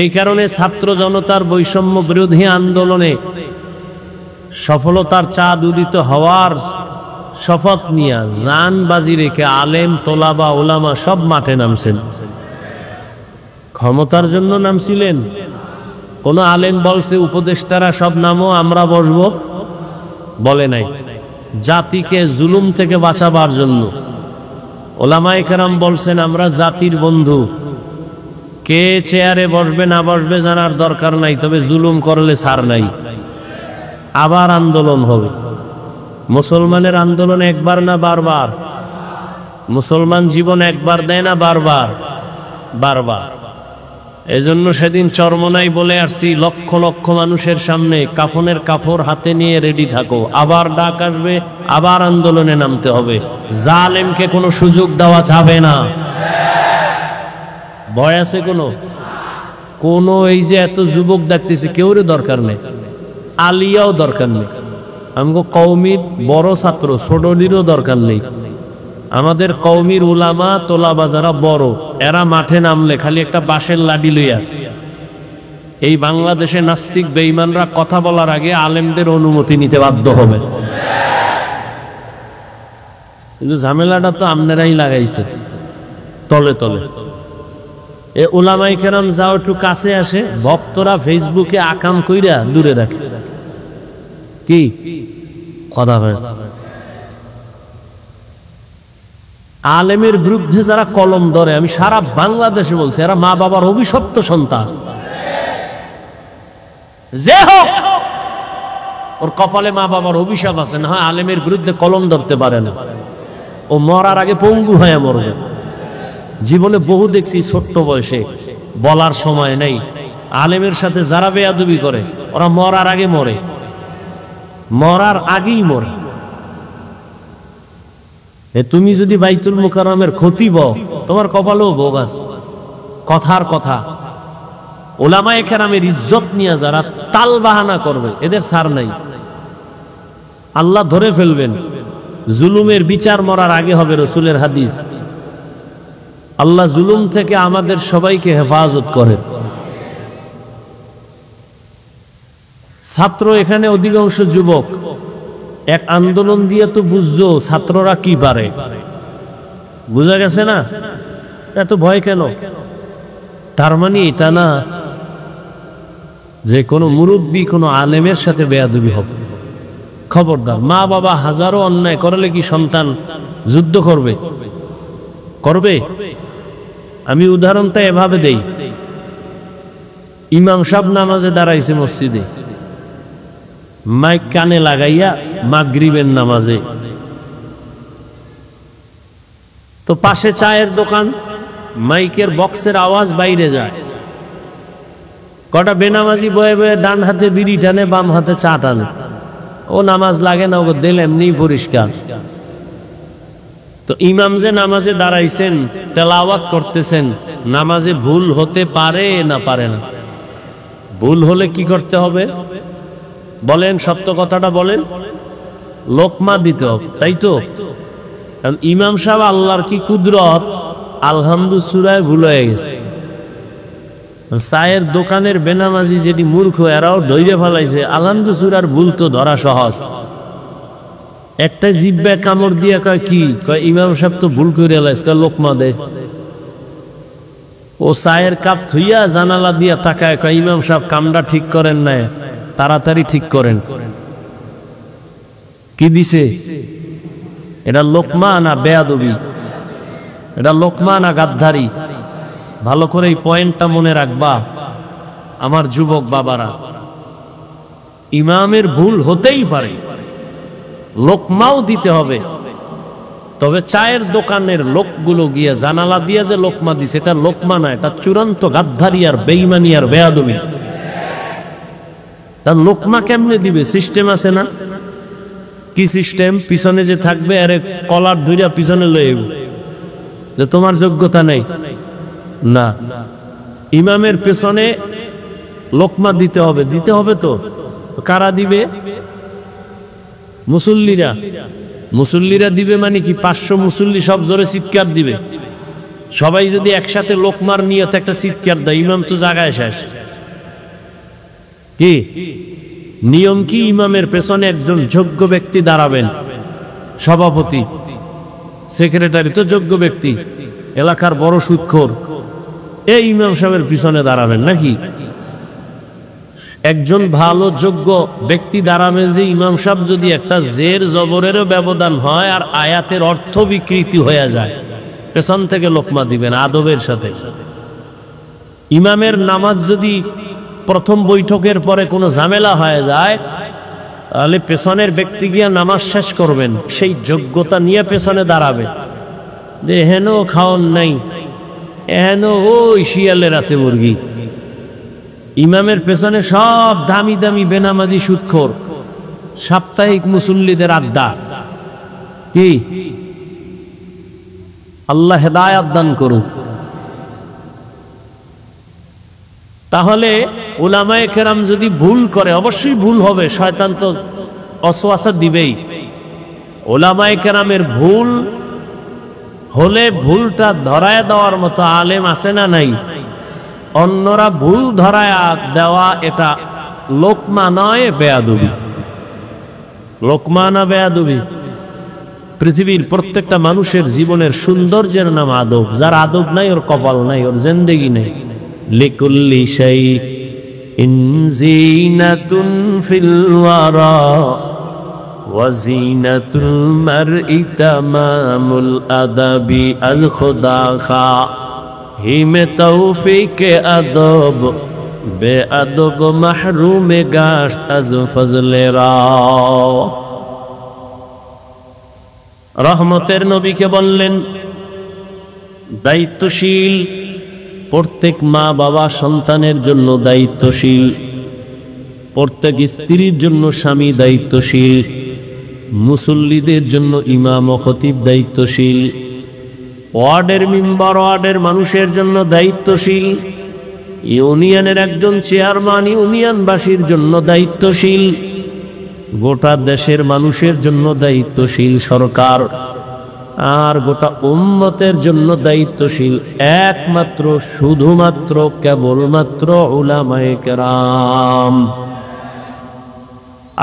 এই কারণে ছাত্র জনতার বৈষম্য বিরোধী আন্দোলনে সফলতার চাঁদ উদিত হওয়ার শপথ নিয়ে জান বাজি রেখে আলেম, তোলাবা, ওলামা সব মাঠে নামছেন। ক্ষমতার জন্য নামছিলেন? কোন আলেম বলছে উপদেষ্টারা সব নামো, আমরা বসবো? বলে নাই। জাতিকে জুলুম থেকে বাঁচাবার জন্য। ওলামায়ে কেরাম বলছেন আমরা জাতির বন্ধু, কে চেয়ারে বসবে না বসবে জানার দরকার নাই, তবে জুলুম করলে ছাড় নাই। আবার আন্দোলন হবে। মুসলমানের আন্দোলন একবার না বারবার? মুসলমান জীবন একবার দেয় না বারবার? বারবার। এজন্য সেদিন চরমনাই বলে আসছি, লক্ষ লক্ষ মানুষের সামনে কাফনের কাপড় হাতে নিয়ে রেডি থাকো, আবার ডাক আসবে, আবার আন্দোলনে নামতে হবে। জালেমকে কোনো সুযোগ দেওয়া যাবে না। ভয় আছে কোনো? এই যে এত যুবক দেখতেছি, কেউরে দরকার নেই, আলিয়াও দরকার নেই, আমগো কওমির বড় ছাত্র ছোটদেরও দরকার নেই। আমাদের কওমির উলামা তোলাবা যারা বড়, এরা মাঠে নামলে খালি একটা বাঁশের লাঠি লইয়া, এই বাংলাদেশে নাস্তিক বেঈমানরা কথা বলার আগে আলেমদের অনুমতি নিতে বাধ্য হবে। কিন্তু ঝামেলাটা তো আপনারাই লাগাইছে তলে তলে। এ উলামায়ে কেরাম যাও একটু কাছে আসে, ভক্তরা ফেসবুকে আকাম কইরা দূরে রাখে। কি কথা হয়? আলেমের বিরুদ্ধে যারা কলম ধরে, আমি সারা বাংলাদেশে বলছি, এরা মা বাবার অভিশপ্ত সন্তান। যে হোক, ওর কপালে মা বাবার অভিশাপ আছে, না হয় আলেমের বিরুদ্ধে কলম ধরতে পারে না। ও মরার আগে পঙ্গু হয়ে মরবে। জীবনে বহু দেখছি ছোট্ট বয়সে, বলার সময় নেই, আলেমের সাথে যারা বেয়াদবি করে ওরা মরার আগে মরে, মরার আগেই মরে। তুমি যদি বাইতুল মুকাররমের খতিব, তোমার কপালেও ভোগ আছে। কথার কথা। উলামায়ে কেরামের ইজ্জত নিয়ে যারা তাল বাহানা করবে, এদের ছাড় নাই। আল্লাহ ধরে ফেলবেন। জুলুমের বিচার মরার আগে হবে, রাসূলের হাদিস। আল্লাহ জুলুম থেকে আমাদের সবাইকে হেফাজত করেন। ছাত্র এখানে অধিকাংশ যুবক। এক আন্দোলন দিয়ে তো বুঝছো ছাত্ররা কি পারে, বুঝা গেছে না? এত ভয় কেন? তার মানে এটা না যে কোনো মুরব্বী কোনো আলেমের সাথে বেয়াদবি হবে। খবরদার। মা বাবা হাজারো অন্যায় করলে কি সন্তান যুদ্ধ করবে? করবে? আমি উদাহরণটা এভাবে দেই। ইমাম সাহেব নামাজে দাঁড়াইছে মসজিদে, মাইক কানে লাগাইয়া মাগরিবের নামাজে, তো পাশে চায়ের দোকান, মাইকের বক্সের আওয়াজ বাইরে যায়, কটা বেনামাজি বয়ে বয়ে ডান হাতে বিড়ি টানে, বাম হাতে চা টানে। ও নামাজ লাগে না, ও দিল এমনি পরিষ্কার। তো ইমাম যে নামাজে দাঁড়াইছেন, তেলাওয়াত করতেছেন, নামাজে ভুল হতে পারে না পারে না? ভুল হলে কি করতে হবে বলেন? সত্য কথাটা বলেন। লোকমা দিতে হবে, তাই তো? কারণ ইমাম সাহেব আল্লাহর কি কুদরত, আলহামদু সূরায় ভুল হয়ে গেছে। চায়ের দোকানের বেনামাজি যেটি মূর্খ, এরাও ধৈর্য ফেলাইছে। আলহামদু সূরার ভুল তো ধরা সহজ। একটা জিব্বা কামড় দিয়া কয় কি, কয় ইমাম সাহেব তো ভুল করে এলাইছে, কয় লোকমা দে। ও চায়ের কাপ থুইয়া জানালা দিয়া তাকায়, কয় ইমাম সাহেব কামটা ঠিক করেন নাই, তাড়াতাড়ি ঠিক করেন। কি দিছে? এটা লোকমা না বেয়াদবি? এটা লোকমা না গাদ্দারি? ভালো করে এই পয়েন্টটা মনে রাখবা আমার যুবক বাবারা। ইমামের ভুল হতেই পারে, লোকমাও দিতে হবে। তবে চায়ের দোকানের লোকগুলো গিয়ে জানালা দিয়ে যে লোকমা দিছে, এটা লোকমা না, এটা চূড়ান্ত গাদ্দারি আর বেঈমানি আর বেয়াদবি। তার লোকমা কেমনে দিবে? সিস্টেম আছে না? কি সিস্টেম? পিছনে যে থাকবে, আরে কলার ধইরা পিছনে লইব, যে তোমার যোগ্যতা নেই না। ইমামের পেছনে লোকমা দিতে হবে, দিতে হবে তো। কারা দিবে? মুসল্লিরা। মুসল্লিরা দিবে মানে কি? 500 মুসল্লি সব জোরে চিৎকার দিবে। সবাই যদি একসাথে লোকমার নিয়ত একটা চিৎকার দেয়, ইমাম তো জায়গায় শেষ। কি নিয়ম? কি ইমামের পেছনে একজন যোগ্য ব্যক্তি দাঁড়াবেন, সভাপতি, সেক্রেটারি তো যোগ্য ব্যক্তি, এলাকার বড় সুদখোর, এই ইমাম সাহেবের পিছনে দাঁড়াবেন নাকি? একজন ভালো যোগ্য ব্যক্তি দাঁড়াবেন যে ইমাম সাহেব যদি একটা জের জবরেরও ব্যবধান হয় আর আয়াতের অর্থ বিকৃতি হয়ে যায়, পেছন থেকে লোকমা দিবেন আদবের সাথে। ইমামের নামাজ যদি প্রথম বৈঠকের পরে কোনো ঝামেলা হয়ে যায়, তাহলে পেছনের ব্যক্তি গিয়া নামাজ শেষ করবেন, সেই যোগ্যতা নিয়ে পেছনে দাঁড়াবে যে হেন খাওন নাই, হেন ওই শিয়ালে রাতে মুরগি। ইমামের পেছনে সব দামি দামি বেনামাজি সুদখোর, সাপ্তাহিক মুসল্লিদের আড্ডা। কি আল্লাহ হেদায়াত দান করুন। তাহলে উলামায়ে কেরাম যদি ভুল করে, অবশ্যই ভুল হবে, শয়তান তো ওয়াসওয়াসা দিবেই। উলামায়ে কেরামের ভুল হলে ভুলটা ধরায় দেওয়ার মতো আলেম আছে না নাই? অন্যরা ভুল ধরায় দেওয়া এটা লোকমা নয়, বেয়াদবি। লোকমা না বেয়াদবি? পৃথিবীর প্রত্যেকটা মানুষের জীবনের সৌন্দর্যের নাম আদব। যার আদব নাই ওর কপাল নাই, ওর জিন্দেগি নেই। লিকুল্লি শাইইন যিনাতুন ফিল ওয়ারা ওয়া যিনাতুল মারই তামামুল আদাবি। আজ খুদা খা হিমে তৌফিকে আদব, বে আদব মাহরুমে গাশত আজ ফজলে রা। রহমতের নবীকে বললেন দায়িত্বশীল। প্রত্যেক মা বাবা সন্তানের জন্য দায়িত্বশীল, প্রত্যেক স্ত্রীর জন্য স্বামী দায়িত্বশীল, মুসল্লিদের জন্য ইমাম ও খতিব দায়িত্বশীল, ওয়ার্ডের মেম্বার ওয়ার্ডের মানুষের জন্য দায়িত্বশীল, ইউনিয়নের একজন চেয়ারম্যান ইউনিয়নবাসীর জন্য দায়িত্বশীল, গোটা দেশের মানুষের জন্য দায়িত্বশীল সরকার, আর গোটা উম্মতের জন্য দায়িত্বশীল একমাত্র শুধুমাত্র কেবলমাত্র উলামায়ে কেরাম।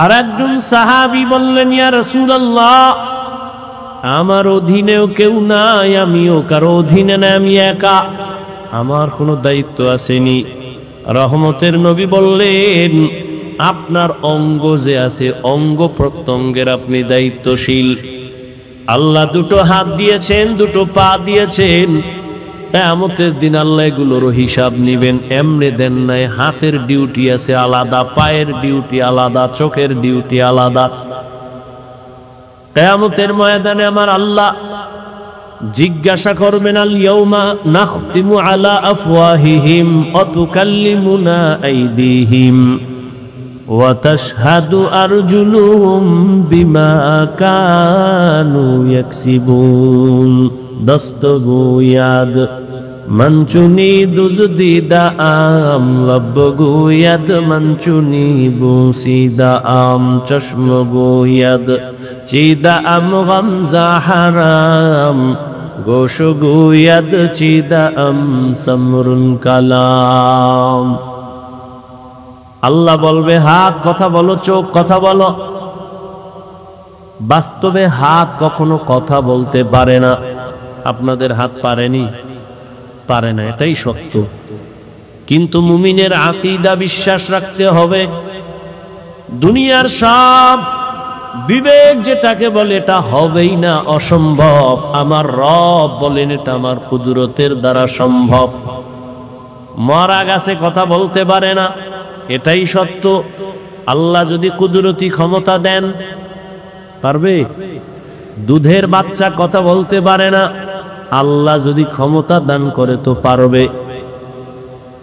আর একজন সাহাবী বললেন, ইয়া রাসূলুল্লাহ, আমার অধীনেও কেউ নাই, আমিও কারো অধীনে না, আমি একা, আমার কোনো দায়িত্ব আসেনি। রহমতের নবী বললেন, আপনার অঙ্গ যে আছে, অঙ্গ প্রত্যঙ্গের আপনি দায়িত্বশীল। আল্লাহ দুটো হাত দিয়েছেন, দুটো পা দিয়েছেন, কিয়ামতের দিন আল্লাহ এগুলোর হিসাব নিবেন। এমনি দেন নাই, হাতের ডিউটি আছে আলাদা, পায়ের ডিউটি আলাদা, চোখের ডিউটি আলাদা। কিয়ামতের ময়দানে আমার আল্লাহ জিজ্ঞাসা করবেন, আল ইয়াউমা নাখতিমু আলা আফওয়াহিহিম ওয়া তুকাল্লিমুনা আইদিহিম ওয়া তাশহাদু আরজুলুহুম বিমা কানু ইয়াকসিবুন। দস্তগোয়াদ মনচুনি দুজদিদা আম, লবগোয়াদ মনচুনি বুসিদা আম, চশমগোয়াদ চিদা আম গামজা হারাম, গোশগোয়াদ চিদা আম সমরুন কালাম। আল্লাহ বলবে, হাত কথা বলো, চোখ কথা বলো। বাস্তবে হাত কখনো কথা বলতে পারে না। আপনাদের হাত পারেনি? পারে না, এটাই সত্য। কিন্তু মুমিনের আকীদা, বিশ্বাস রাখতে হবে, দুনিয়ার সব বিবেক যেটাকে বলে এটা হবেই না, অসম্ভব। আমার রব বলেন এটা আমার কুদরতের দ্বারা সম্ভব। মরা গাছে কথা বলতে পারে না, এটাই সত্য। আল্লাহ যদি কুদরতি ক্ষমতা দেন, পারবে? দুধের বাচ্চা কথা বলতে পারে না, আল্লাহ যদি ক্ষমতা দান করে তো পারবে।